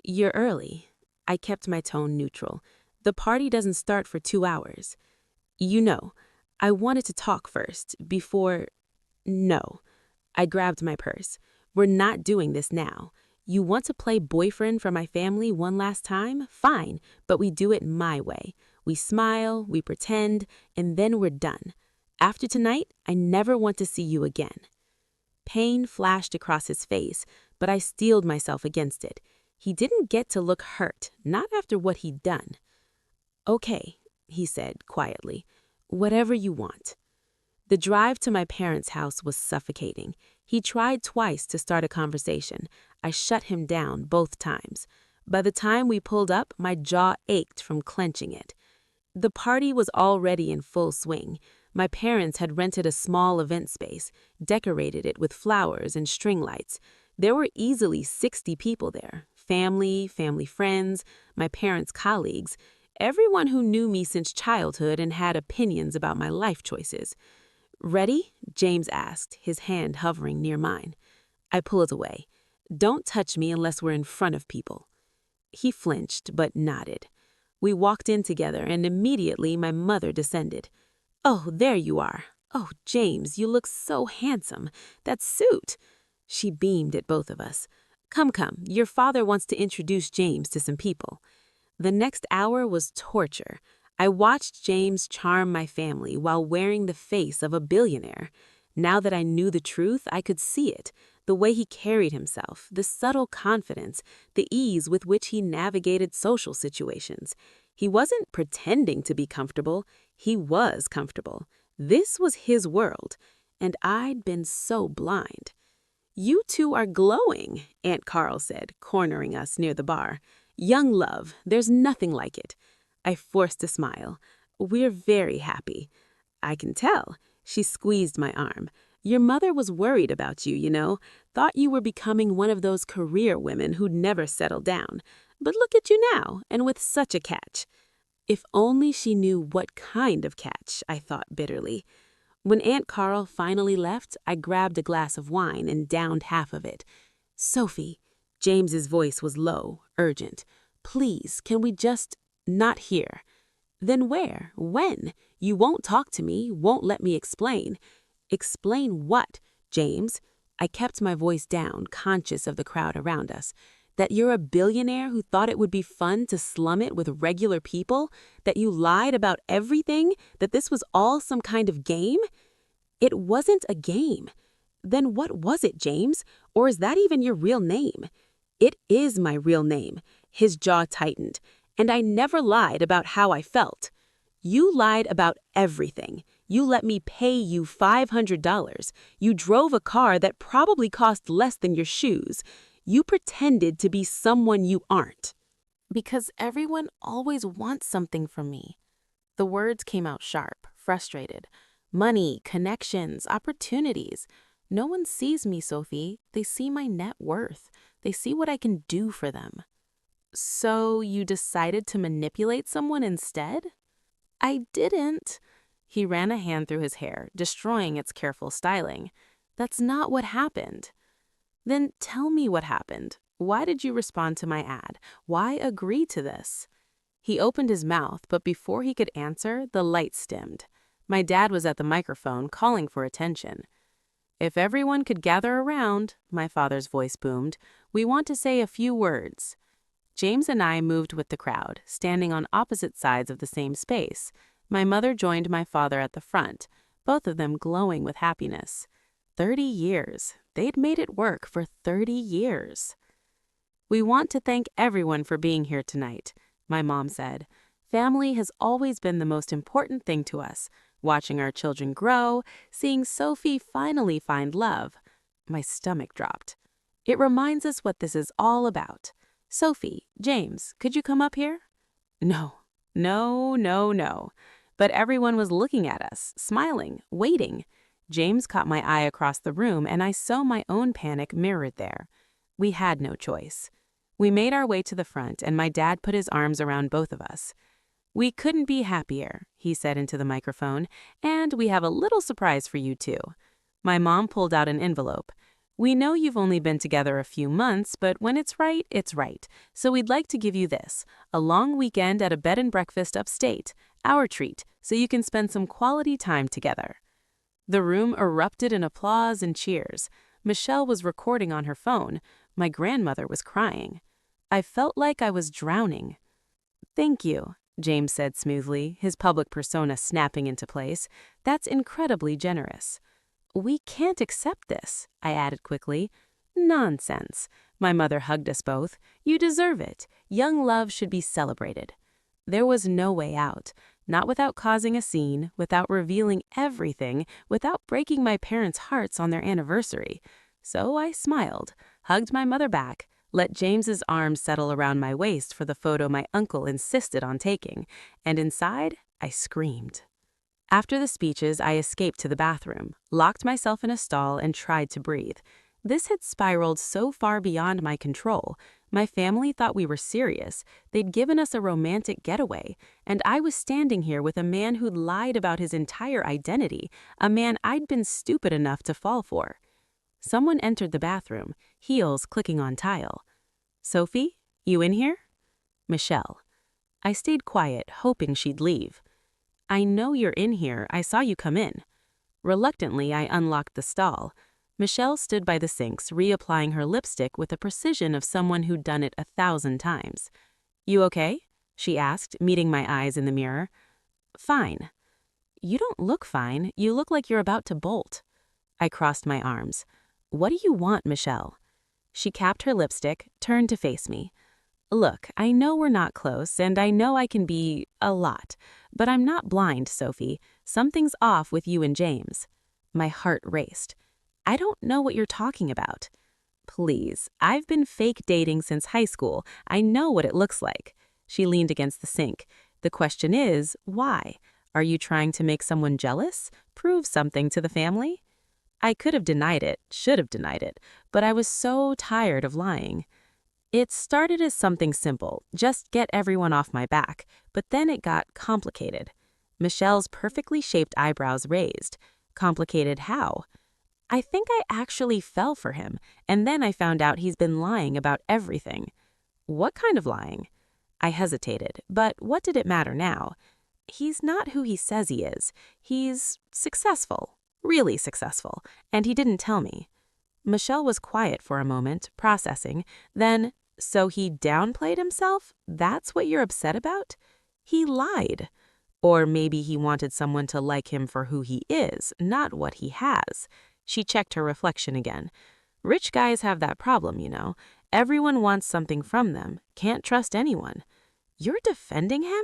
You're early. I kept my tone neutral. The party doesn't start for 2 hours. You know, I wanted to talk first, before... No. I grabbed my purse. We're not doing this now. You want to play boyfriend for my family one last time? Fine, but we do it my way. We smile, we pretend, and then we're done. After tonight, I never want to see you again. Pain flashed across his face, but I steeled myself against it. He didn't get to look hurt, not after what he'd done. "Okay," he said quietly, "whatever you want." The drive to my parents' house was suffocating. He tried twice to start a conversation. I shut him down both times. By the time we pulled up, my jaw ached from clenching it. The party was already in full swing. My parents had rented a small event space, decorated it with flowers and string lights. There were easily 60 people there, family friends, my parents' colleagues, everyone who knew me since childhood and had opinions about my life choices. "Ready?" James asked, his hand hovering near mine. I pulled away. "Don't touch me unless we're in front of people." He flinched, but nodded. We walked in together, and immediately my mother descended. "Oh, there you are. Oh, James, you look so handsome. That suit." She beamed at both of us. Come, your father wants to introduce James to some people." The next hour was torture. I watched James charm my family while wearing the face of a billionaire. Now that I knew the truth, I could see it. The way he carried himself, the subtle confidence, the ease with which he navigated social situations. He wasn't pretending to be comfortable. He was comfortable. This was his world, and I'd been so blind. "You two are glowing," Aunt Carl said, cornering us near the bar. "Young love, there's nothing like it." I forced a smile. "We're very happy." "I can tell." She squeezed my arm. "Your mother was worried about you, you know. Thought you were becoming one of those career women who'd never settle down. But look at you now, and with such a catch." If only she knew what kind of catch, I thought bitterly. When Aunt Carl finally left, I grabbed a glass of wine and downed half of it. "Sophie," James's voice was low, urgent. "Please, can we just... not here." "Then where? When? You won't talk to me, won't let me explain." "Explain what, James?" I kept my voice down, conscious of the crowd around us. "That you're a billionaire who thought it would be fun to slum it with regular people? That you lied about everything? That this was all some kind of game?" "It wasn't a game." "Then what was it, James? Or is that even your real name?" "It is my real name." His jaw tightened. "And I never lied about how I felt." "You lied about everything. You let me pay you $500. You drove a car that probably cost less than your shoes. You pretended to be someone you aren't." "Because everyone always wants something from me." The words came out sharp, frustrated. "Money, connections, opportunities. No one sees me, Sophie. They see my net worth. They see what I can do for them." "So you decided to manipulate someone instead?" "I didn't." He ran a hand through his hair, destroying its careful styling. "That's not what happened." "Then tell me what happened. Why did you respond to my ad? Why agree to this?" He opened his mouth, but before he could answer, the lights dimmed. My dad was at the microphone, calling for attention. "If everyone could gather around," my father's voice boomed, "we want to say a few words." James and I moved with the crowd, standing on opposite sides of the same space. My mother joined my father at the front, both of them glowing with happiness. 30 years. They'd made it work for 30 years. "We want to thank everyone for being here tonight," my mom said. "Family has always been the most important thing to us. Watching our children grow, seeing Sophie finally find love." My stomach dropped. "It reminds us what this is all about. Sophie, James, could you come up here?" No. But everyone was looking at us, smiling, waiting. James caught my eye across the room, and I saw my own panic mirrored there. We had no choice. We made our way to the front, and my dad put his arms around both of us. "We couldn't be happier," he said into the microphone, "and we have a little surprise for you too." My mom pulled out an envelope. "We know you've only been together a few months, but when it's right, it's right. So we'd like to give you this, a long weekend at a bed and breakfast upstate, our treat, so you can spend some quality time together." The room erupted in applause and cheers. Michelle was recording on her phone. My grandmother was crying. I felt like I was drowning. "Thank you," James said smoothly, his public persona snapping into place. "That's incredibly generous." "We can't accept this," I added quickly. Nonsense. My mother hugged us both. You deserve it. Young love should be celebrated. There was no way out, not without causing a scene, without revealing everything, without breaking my parents' hearts on their anniversary. So I smiled, hugged my mother back, let James's arms settle around my waist for the photo my uncle insisted on taking, and inside, I screamed. After the speeches, I escaped to the bathroom, locked myself in a stall, and tried to breathe. This had spiraled so far beyond my control. My family thought we were serious. They'd given us a romantic getaway, and I was standing here with a man who'd lied about his entire identity, a man I'd been stupid enough to fall for. Someone entered the bathroom, heels clicking on tile. Sophie, you in here? Michelle. I stayed quiet, hoping she'd leave. I know you're in here. I saw you come in. Reluctantly, I unlocked the stall. Michelle stood by the sinks, reapplying her lipstick with the precision of someone who'd done it 1,000 times. You okay? She asked, meeting my eyes in the mirror. Fine. You don't look fine. You look like you're about to bolt. I crossed my arms. What do you want, Michelle? She capped her lipstick, turned to face me. Look, I know we're not close, and I know I can be a lot, but I'm not blind, Sophie. Something's off with you and James. My heart raced. I don't know what you're talking about. Please, I've been fake dating since high school. I know what it looks like. She leaned against the sink. The question is, why? Are you trying to make someone jealous? Prove something to the family? I could have denied it, should have denied it, but I was so tired of lying. It started as something simple, just get everyone off my back, but then it got complicated. Michelle's perfectly shaped eyebrows raised. Complicated how? I think I actually fell for him, and then I found out he's been lying about everything. What kind of lying? I hesitated, but what did it matter now? He's not who he says he is. He's successful, really successful, and he didn't tell me. Michelle was quiet for a moment, processing. Then, so he downplayed himself? That's what you're upset about? He lied. Or maybe he wanted someone to like him for who he is, not what he has. She checked her reflection again. Rich guys have that problem, you know. Everyone wants something from them. Can't trust anyone. You're defending him?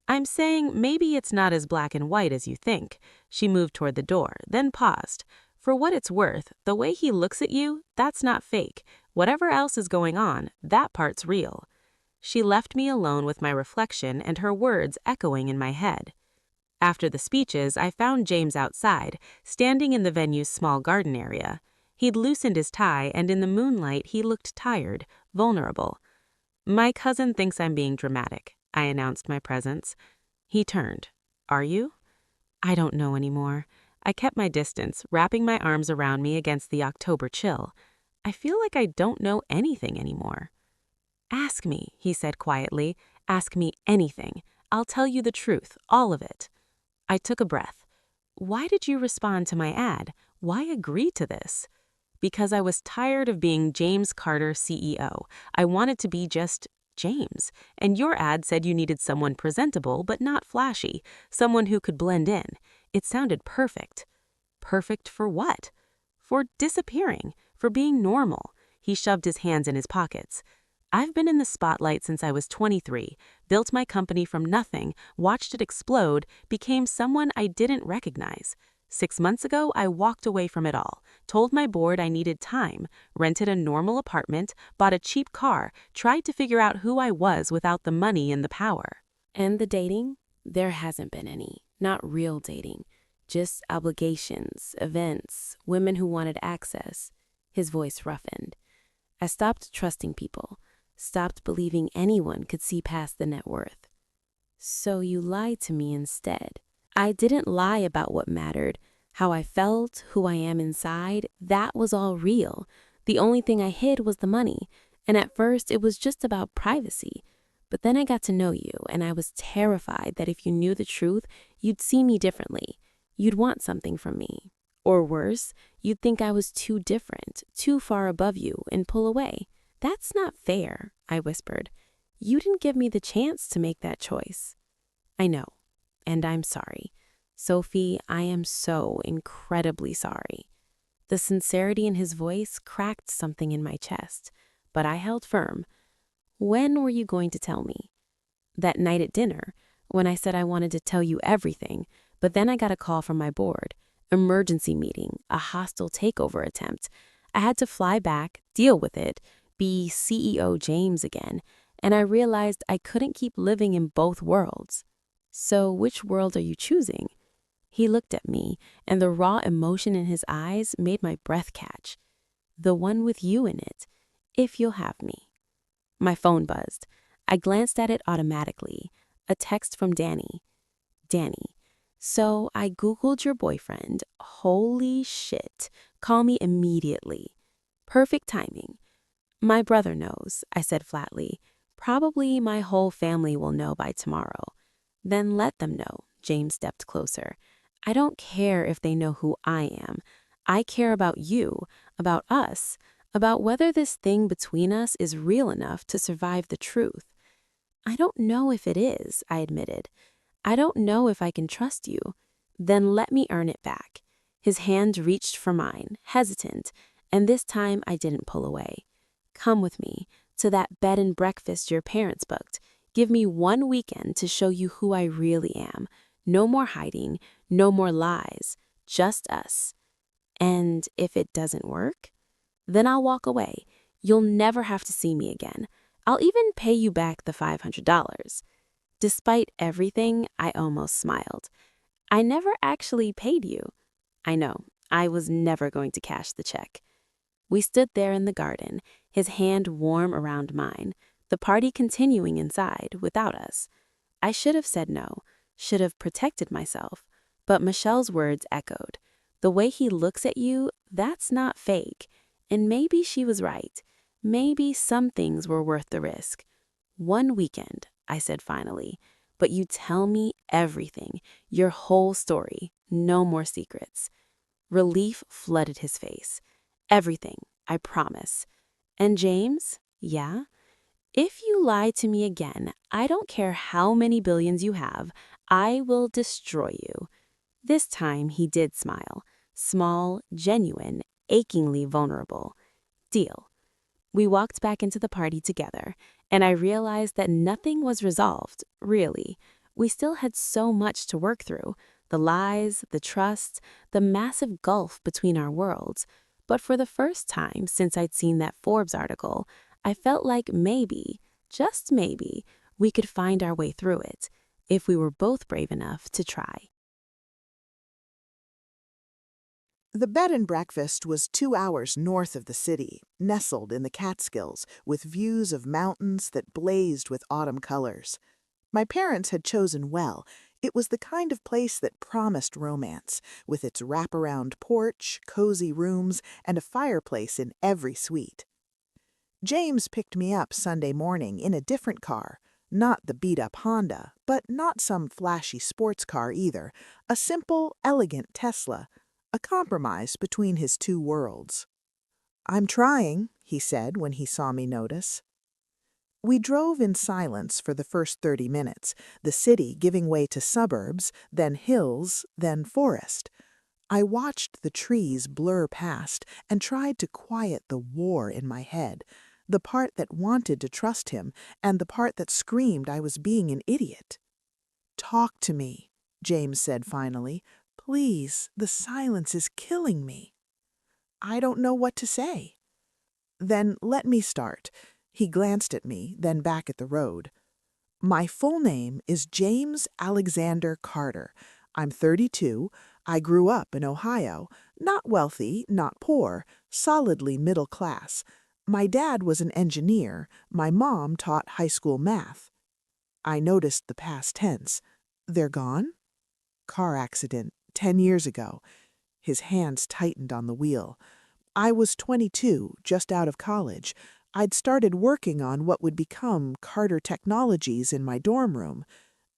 I'm saying maybe it's not as black and white as you think. She moved toward the door, then paused. For what it's worth, the way he looks at you, that's not fake. Whatever else is going on, that part's real. She left me alone with my reflection and her words echoing in my head. After the speeches, I found James outside, standing in the venue's small garden area. He'd loosened his tie, and in the moonlight, he looked tired, vulnerable. My cousin thinks I'm being dramatic. I announced my presence. He turned. Are you? I don't know anymore. I kept my distance, wrapping my arms around me against the October chill. I feel like I don't know anything anymore. Ask me, he said quietly. Ask me anything. I'll tell you the truth, all of it. I took a breath. Why did you respond to my ad? Why agree to this? Because I was tired of being James Carter CEO. I wanted to be just James. And your ad said you needed someone presentable but not flashy, someone who could blend in. It sounded perfect. Perfect for what? For disappearing, for being normal. He shoved his hands in his pockets. I've been in the spotlight since I was 23, built my company from nothing, watched it explode, became someone I didn't recognize. 6 months ago, I walked away from it all, told my board I needed time, rented a normal apartment, bought a cheap car, tried to figure out who I was without the money and the power. And the dating? There hasn't been any. Not real dating. Just obligations, events, women who wanted access. His voice roughened. I stopped trusting people, stopped believing anyone could see past the net worth. So you lied to me instead. I didn't lie about what mattered. How I felt, who I am inside, that was all real. The only thing I hid was the money. And at first, it was just about privacy. But then I got to know you, and I was terrified that if you knew the truth, you'd see me differently. You'd want something from me. Or worse, you'd think I was too different, too far above you, and pull away. That's not fair, I whispered. You didn't give me the chance to make that choice. I know, and I'm sorry. Sophie, I am so incredibly sorry. The sincerity in his voice cracked something in my chest, but I held firm. When were you going to tell me? That night at dinner, when I said I wanted to tell you everything, but then I got a call from my board. Emergency meeting, a hostile takeover attempt. I had to fly back, deal with it, be CEO James again, and I realized I couldn't keep living in both worlds. So which world are you choosing? He looked at me, and the raw emotion in his eyes made my breath catch. The one with you in it, if you'll have me. My phone buzzed. I glanced at it automatically. A text from Danny. Danny, so I Googled your boyfriend. Holy shit. Call me immediately. Perfect timing. My brother knows, I said flatly. Probably my whole family will know by tomorrow. Then let them know, James stepped closer. I don't care if they know who I am. I care about you, about us, about whether this thing between us is real enough to survive the truth. I don't know if it is, I admitted. I don't know if I can trust you. Then let me earn it back. His hand reached for mine, hesitant, and this time I didn't pull away. Come with me to that bed and breakfast your parents booked. Give me 1 weekend to show you who I really am. No more hiding, no more lies, just us. And if it doesn't work, then I'll walk away. You'll never have to see me again. I'll even pay you back the $500. Despite everything, I almost smiled. I never actually paid you. I know, I was never going to cash the check. We stood there in the garden, his hand warm around mine, the party continuing inside without us. I should have said no, should have protected myself, but Michelle's words echoed. The way he looks at you, that's not fake. And maybe she was right. Maybe some things were worth the risk. 1 weekend, I said finally, but you tell me everything, your whole story, no more secrets. Relief flooded his face. Everything, I promise. And James, yeah? If you lie to me again, I don't care how many billions you have, I will destroy you. This time he did smile. Small, genuine, achingly vulnerable. Deal. We walked back into the party together, and I realized that nothing was resolved, really. We still had so much to work through. The lies, the trust, the massive gulf between our worlds. But for the first time since I'd seen that Forbes article, I felt like maybe, just maybe, we could find our way through it, if we were both brave enough to try. The bed and breakfast was 2 hours north of the city, nestled in the Catskills, with views of mountains that blazed with autumn colors. My parents had chosen well. It was the kind of place that promised romance, with its wraparound porch, cozy rooms, and a fireplace in every suite. James picked me up Sunday morning in a different car, not the beat-up Honda, but not some flashy sports car either, a simple, elegant Tesla, a compromise between his two worlds. "I'm trying," he said when he saw me notice. We drove in silence for the first 30 minutes, the city giving way to suburbs, then hills, then forest. I watched the trees blur past and tried to quiet the war in my head, the part that wanted to trust him and the part that screamed I was being an idiot. "Talk to me," James said finally. "Please, the silence is killing me." "I don't know what to say." "Then let me start." He glanced at me, then back at the road. "My full name is James Alexander Carter. I'm 32. I grew up in Ohio. Not wealthy, not poor, solidly middle class. My dad was an engineer. My mom taught high school math." I noticed the past tense. "They're gone?" "Car accident, 10 years ago." His hands tightened on the wheel. "I was 22, just out of college. I'd started working on what would become Carter Technologies in my dorm room.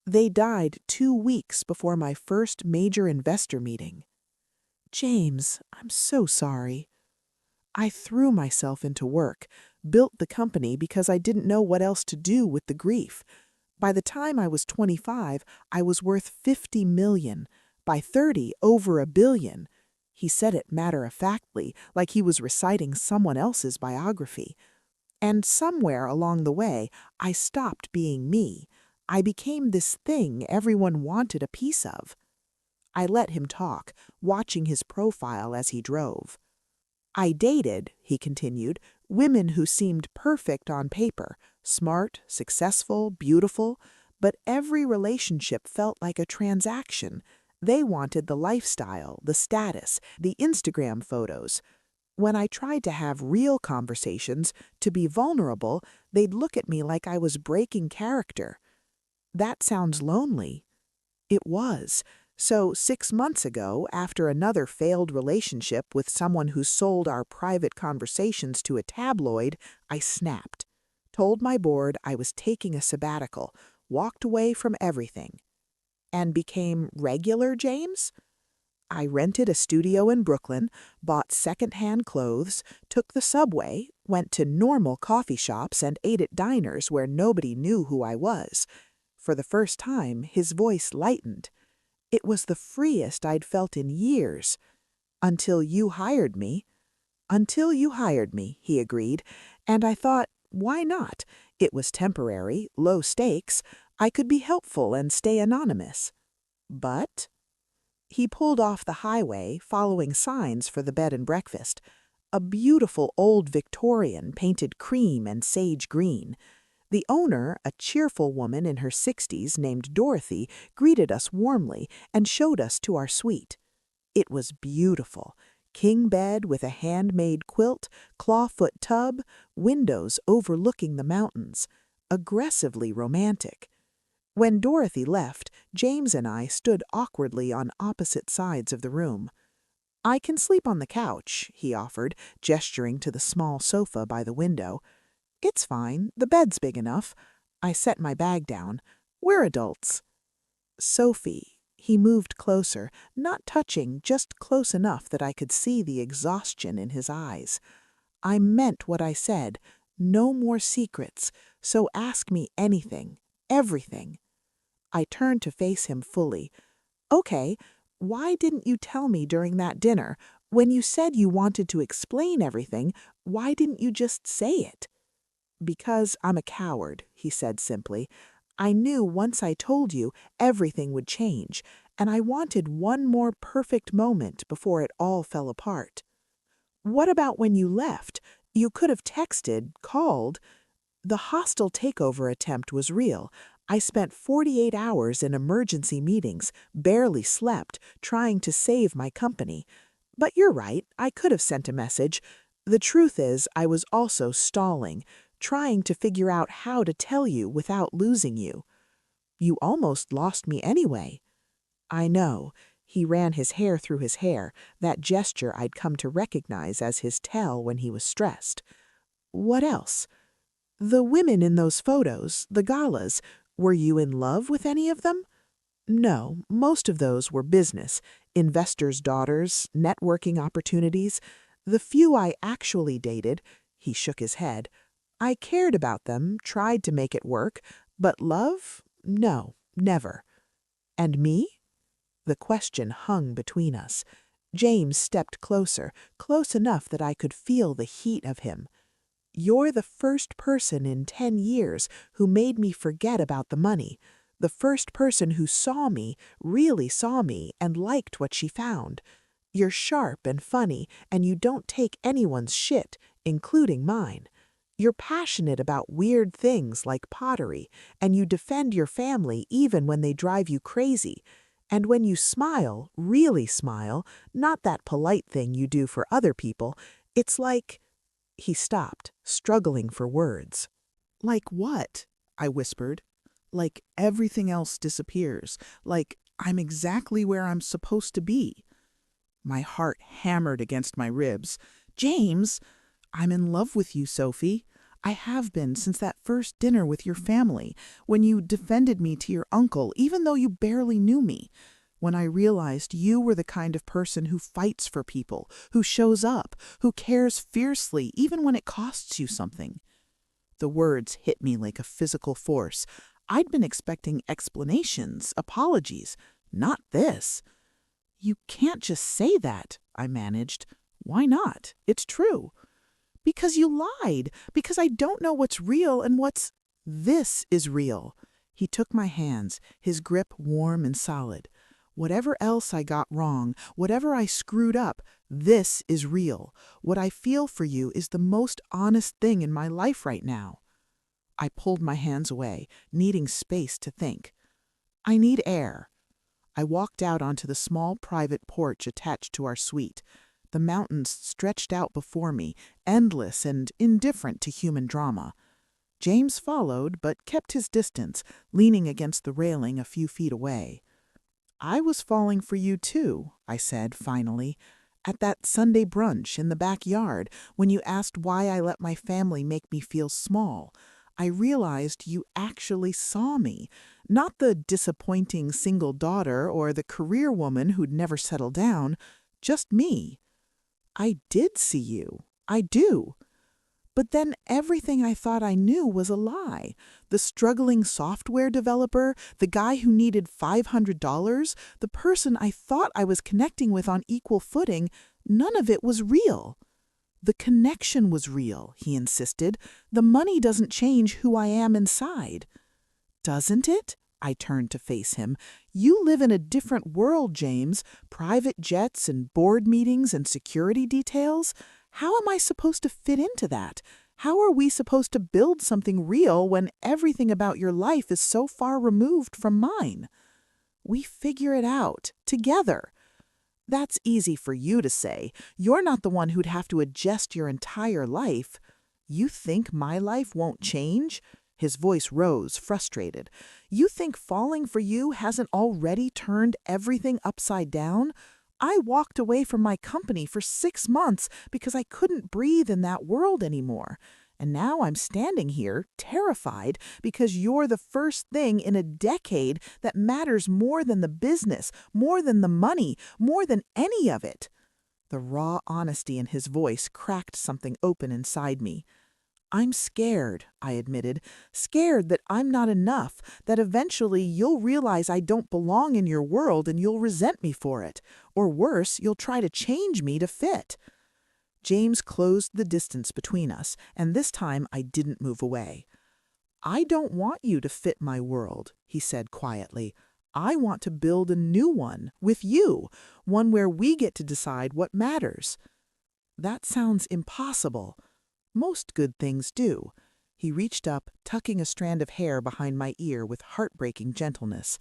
They died 2 weeks before my first major investor meeting." "James, I'm so sorry." I threw myself into work, built the company because I didn't know what else to do with the grief. By the time I was 25, I was worth $50 million. By 30, over $1 billion. He said it matter-of-factly, like he was reciting someone else's biography. And somewhere along the way, I stopped being me. I became this thing everyone wanted a piece of. I let him talk, watching his profile as he drove. I dated, he continued, women who seemed perfect on paper, smart, successful, beautiful, but every relationship felt like a transaction. They wanted the lifestyle, the status, the Instagram photos. When I tried to have real conversations, to be vulnerable, they'd look at me like I was breaking character. That sounds lonely. It was. So 6 months ago, after another failed relationship with someone who sold our private conversations to a tabloid, I snapped. Told my board I was taking a sabbatical, walked away from everything. And became regular James? I rented a studio in Brooklyn, bought secondhand clothes, took the subway, went to normal coffee shops and ate at diners where nobody knew who I was. For the first time, his voice lightened. It was the freest I'd felt in years. Until you hired me. Until you hired me, he agreed, and I thought, why not? It was temporary, low stakes. I could be helpful and stay anonymous. But he pulled off the highway, following signs for the bed and breakfast. A beautiful old Victorian painted cream and sage green. The owner, a cheerful woman in her 60s named Dorothy, greeted us warmly and showed us to our suite. It was beautiful. King bed with a handmade quilt, clawfoot tub, windows overlooking the mountains. Aggressively romantic. When Dorothy left, James and I stood awkwardly on opposite sides of the room. "I can sleep on the couch," he offered, gesturing to the small sofa by the window. "It's fine, the bed's big enough." I set my bag down. "We're adults." "Sophie." He moved closer, not touching, just close enough that I could see the exhaustion in his eyes. "I meant what I said. No more secrets, so ask me anything, everything." I turned to face him fully. "Okay, why didn't you tell me during that dinner? When you said you wanted to explain everything, why didn't you just say it?" "Because I'm a coward," he said simply. "I knew once I told you, everything would change, and I wanted one more perfect moment before it all fell apart." "What about when you left? You could have texted, called." "The hostile takeover attempt was real. I spent 48 hours in emergency meetings, barely slept, trying to save my company. But you're right, I could have sent a message. The truth is, I was also stalling, trying to figure out how to tell you without losing you." "You almost lost me anyway." "I know." He ran his hair through his hair, that gesture I'd come to recognize as his tell when he was stressed. "What else?" "The women in those photos, the galas, were you in love with any of them?" "No, most of those were business, investors' daughters, networking opportunities. The few I actually dated," he shook his head, "I cared about them, tried to make it work, but love? No, never." "And me?" The question hung between us. James stepped closer, close enough that I could feel the heat of him. "You're the first person in 10 years who made me forget about the money. The first person who saw me, really saw me, and liked what she found. You're sharp and funny, and you don't take anyone's shit, including mine. You're passionate about weird things like pottery, and you defend your family even when they drive you crazy. And when you smile, really smile, not that polite thing you do for other people, it's like—" He stopped, struggling for words. "Like what?" I whispered. "Like everything else disappears. Like I'm exactly where I'm supposed to be." My heart hammered against my ribs. "James, I'm in love with you, Sophie. I have been since that first dinner with your family, when you defended me to your uncle even though you barely knew me. When I realized you were the kind of person who fights for people, who shows up, who cares fiercely even when it costs you something." The words hit me like a physical force. I'd been expecting explanations, apologies. Not this. You can't just say that, I managed. Why not? It's true. Because you lied. Because I don't know what's real and what's... This is real. He took my hands, his grip warm and solid. Whatever else I got wrong, whatever I screwed up, this is real. What I feel for you is the most honest thing in my life right now. I pulled my hands away, needing space to think. I need air. I walked out onto the small private porch attached to our suite. The mountains stretched out before me, endless and indifferent to human drama. James followed, but kept his distance, leaning against the railing a few feet away. I was falling for you too, I said finally, at that Sunday brunch in the backyard when you asked why I let my family make me feel small. I realized you actually saw me, not the disappointing single daughter or the career woman who'd never settled down, just me. I did see you. I do. But then everything I thought I knew was a lie. The struggling software developer, the guy who needed $500, the person I thought I was connecting with on equal footing, none of it was real. The connection was real, he insisted. The money doesn't change who I am inside. Doesn't it? I turned to face him. You live in a different world, James. Private jets and board meetings and security details. How am I supposed to fit into that? How are we supposed to build something real when everything about your life is so far removed from mine? We figure it out, together. That's easy for you to say. You're not the one who'd have to adjust your entire life. You think my life won't change? His voice rose, frustrated. You think falling for you hasn't already turned everything upside down? I walked away from my company for 6 months because I couldn't breathe in that world anymore. And now I'm standing here, terrified, because you're the first thing in a decade that matters more than the business, more than the money, more than any of it. The raw honesty in his voice cracked something open inside me. I'm scared, I admitted, scared that I'm not enough, that eventually you'll realize I don't belong in your world and you'll resent me for it. Or worse, you'll try to change me to fit. James closed the distance between us, and this time I didn't move away. I don't want you to fit my world, he said quietly. I want to build a new one, with you, one where we get to decide what matters. That sounds impossible. Most good things do. He reached up, tucking a strand of hair behind my ear with heartbreaking gentleness.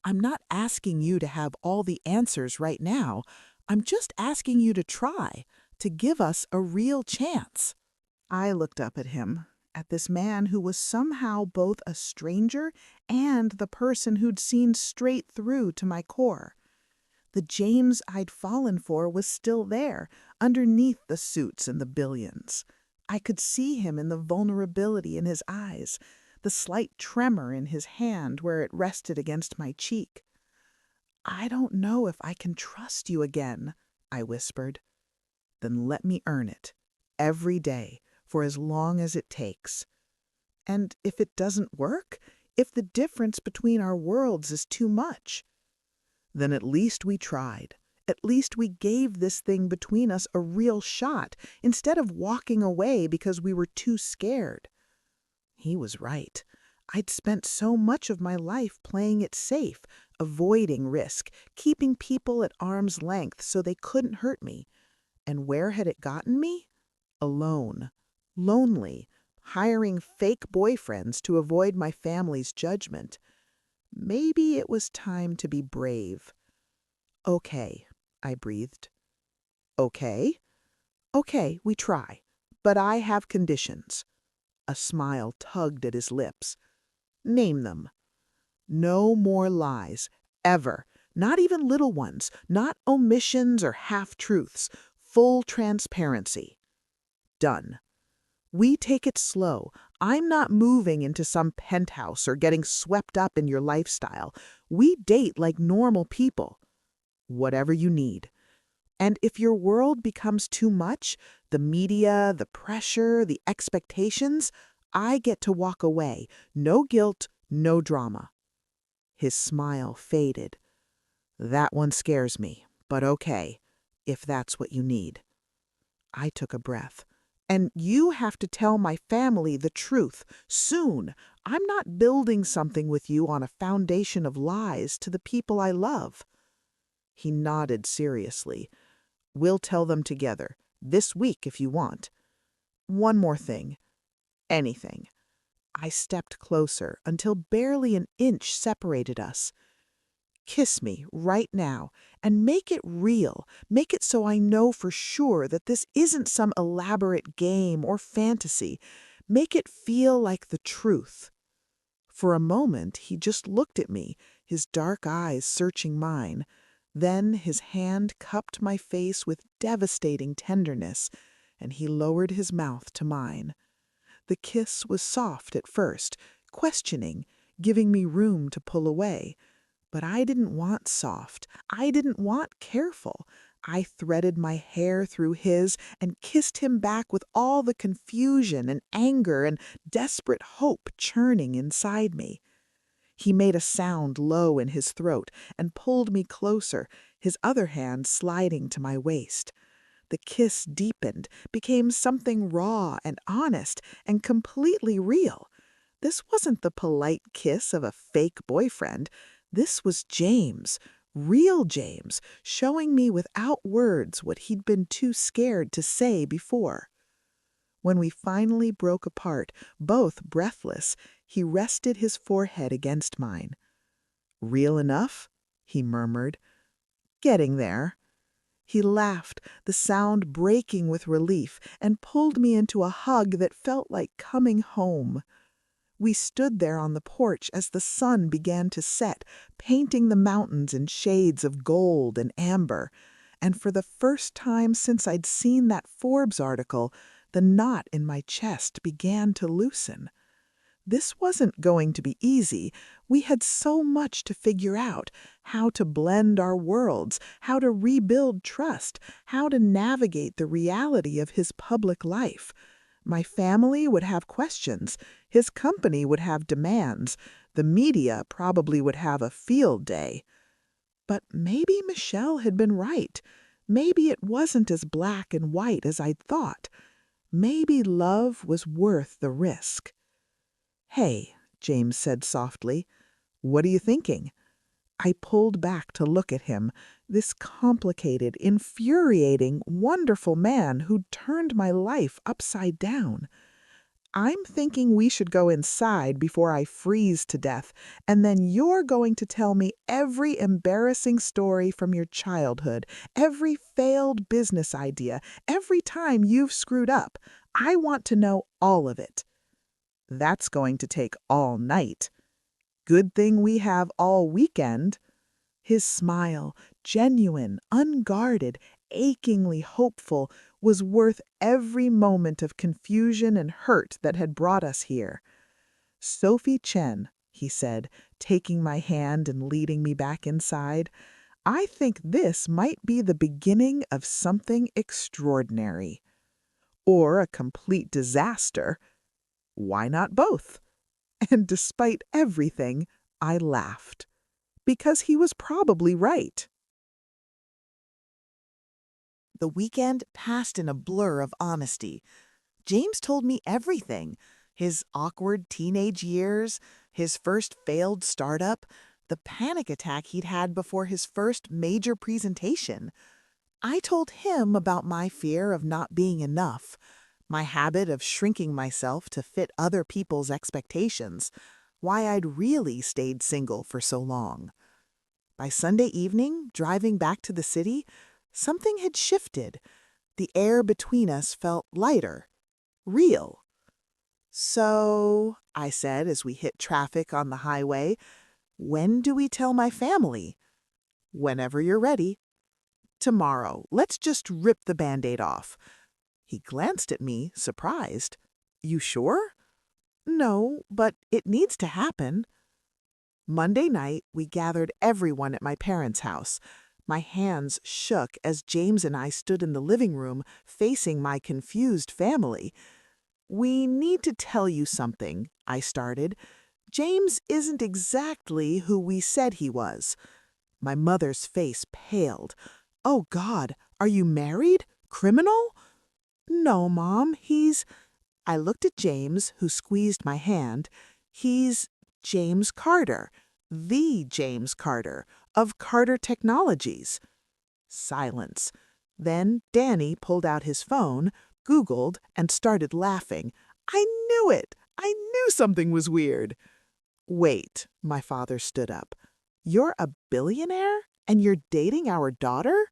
I'm not asking you to have all the answers right now. I'm just asking you to try, to give us a real chance. I looked up at him, at this man who was somehow both a stranger and the person who'd seen straight through to my core. The James I'd fallen for was still there, underneath the suits and the billions. I could see him in the vulnerability in his eyes, the slight tremor in his hand where it rested against my cheek. I don't know if I can trust you again, I whispered. Then let me earn it, every day, for as long as it takes. And if it doesn't work, if the difference between our worlds is too much, then at least we tried. At least we gave this thing between us a real shot, instead of walking away because we were too scared. He was right. I'd spent so much of my life playing it safe, avoiding risk, keeping people at arm's length so they couldn't hurt me. And where had it gotten me? Alone, lonely, hiring fake boyfriends to avoid my family's judgment. Maybe it was time to be brave. Okay, I breathed. Okay? Okay, we try. But I have conditions. A smile tugged at his lips. Name them. No more lies, ever. Not even little ones, not omissions or half-truths. Full transparency. Done. We take it slow. I'm not moving into some penthouse or getting swept up in your lifestyle. We date like normal people. Whatever you need. And if your world becomes too much, the media, the pressure, the expectations, I get to walk away. No guilt, no drama. His smile faded. That one scares me, But okay, if that's what you need. I took a breath. And you have to tell my family the truth, soon. I'm not building something with you on a foundation of lies to the people I love. He nodded seriously. We'll tell them together, this week if you want. One more thing. Anything. I stepped closer until barely an inch separated us. Kiss me right now and make it real. Make it so I know for sure that this isn't some elaborate game or fantasy. Make it feel like the truth. For a moment, he just looked at me, his dark eyes searching mine. Then his hand cupped my face with devastating tenderness, and he lowered his mouth to mine. The kiss was soft at first, questioning, giving me room to pull away. But I didn't want soft. I didn't want careful. I threaded my hair through his and kissed him back with all the confusion and anger and desperate hope churning inside me. He made a sound low in his throat and pulled me closer, his other hand sliding to my waist. The kiss deepened, became something raw and honest and completely real. This wasn't the polite kiss of a fake boyfriend. This was James, real James, showing me without words what he'd been too scared to say before. When we finally broke apart, both breathless, he rested his forehead against mine. "Real enough?" he murmured. "Getting there." He laughed, the sound breaking with relief, and pulled me into a hug that felt like coming home. We stood there on the porch as the sun began to set, painting the mountains in shades of gold and amber. And for the first time since I'd seen that Forbes article, the knot in my chest began to loosen. This wasn't going to be easy. We had so much to figure out: how to blend our worlds, how to rebuild trust, how to navigate the reality of his public life. My family would have questions. His company would have demands. The media probably would have a field day. But maybe Michelle had been right. Maybe it wasn't as black and white as I'd thought. Maybe love was worth the risk. "Hey," James said softly, "what are you thinking?" I pulled back to look at him, this complicated, infuriating, wonderful man who'd turned my life upside down. "I'm thinking we should go inside before I freeze to death, and then you're going to tell me every embarrassing story from your childhood, every failed business idea, every time you've screwed up. I want to know all of it." "That's going to take all night. Good thing we have all weekend." His smile, genuine, unguarded, achingly hopeful, was worth every moment of confusion and hurt that had brought us here. "Sophie Chen," he said, taking my hand and leading me back inside, "I think this might be the beginning of something extraordinary. Or a complete disaster. Why not both?" And despite everything, I laughed. Because he was probably right. The weekend passed in a blur of honesty. James told me everything: his awkward teenage years, his first failed startup, the panic attack he'd had before his first major presentation. I told him about my fear of not being enough, my habit of shrinking myself to fit other people's expectations, why I'd really stayed single for so long. By Sunday evening, driving back to the city, something had shifted. The air between us felt lighter, real. "So," I said as we hit traffic on the highway, "when do we tell my family?" "Whenever you're ready." "Tomorrow. Let's just rip the Band-Aid off." He glanced at me, surprised. "You sure?" "No, but it needs to happen." Monday night, we gathered everyone at my parents' house. My hands shook as James and I stood in the living room facing my confused family. "We need to tell you something," I started. "James isn't exactly who we said he was." My mother's face paled. Oh, God, are you married? Criminal? No, Mom, I looked at James, who squeezed my hand. He's James Carter, the James Carter, of Carter Technologies. Silence. Then Danny pulled out his phone, Googled, and started laughing. I knew it! I knew something was weird. Wait, my father stood up. You're a billionaire? And you're dating our daughter?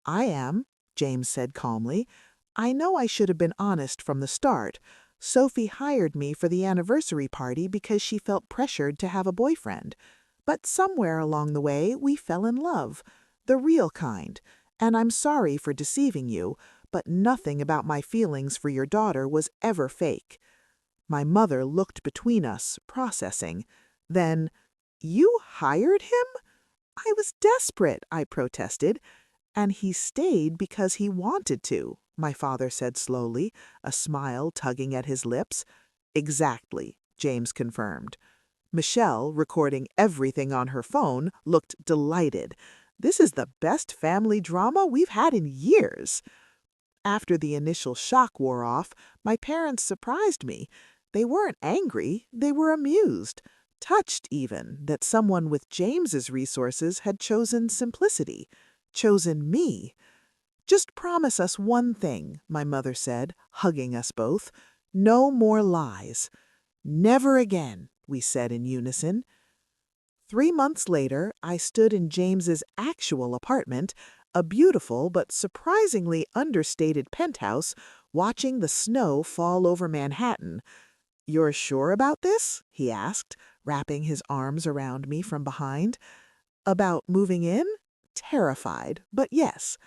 I am, James said calmly. I know I should have been honest from the start. Sophie hired me for the anniversary party because she felt pressured to have a boyfriend. But somewhere along the way, we fell in love. The real kind. And I'm sorry for deceiving you, but nothing about my feelings for your daughter was ever fake. My mother looked between us, processing. Then, you hired him? I was desperate, I protested. And he stayed because he wanted to, my father said slowly, a smile tugging at his lips. Exactly, James confirmed. Michelle, recording everything on her phone, looked delighted. This is the best family drama we've had in years. After the initial shock wore off, my parents surprised me. They weren't angry, they were amused, touched even that someone with James's resources had chosen simplicity, chosen me. Just promise us one thing, my mother said, hugging us both. No more lies. Never again, we said in unison. 3 months later, I stood in James's actual apartment, a beautiful but surprisingly understated penthouse, watching the snow fall over Manhattan. You're sure about this? He asked, wrapping his arms around me from behind. About moving in? Terrified, but yes.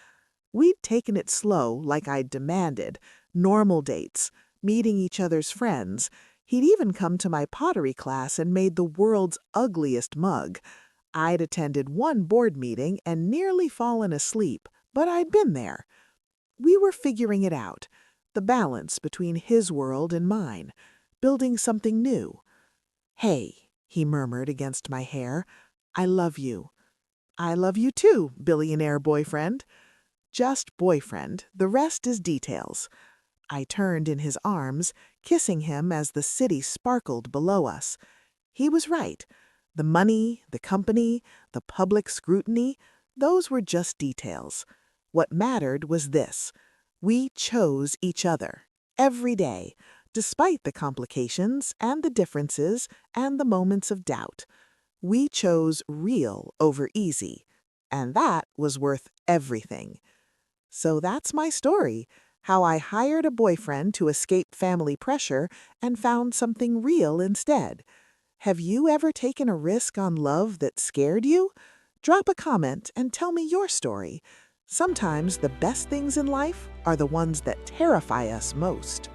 We'd taken it slow, like I'd demanded. Normal dates, meeting each other's friends. He'd even come to my pottery class and made the world's ugliest mug. I'd attended one board meeting and nearly fallen asleep, but I'd been there. We were figuring it out, the balance between his world and mine, building something new. Hey, he murmured against my hair, I love you. I love you too, billionaire boyfriend. Just boyfriend, the rest is details. I turned in his arms, kissing him as the city sparkled below us. He was right. The money, the company, the public scrutiny, those were just details. What mattered was this. We chose each other, every day, despite the complications and the differences and the moments of doubt. We chose real over easy, and that was worth everything. So that's my story, how I hired a boyfriend to escape family pressure and found something real instead. Have you ever taken a risk on love that scared you? Drop a comment and tell me your story. Sometimes the best things in life are the ones that terrify us most.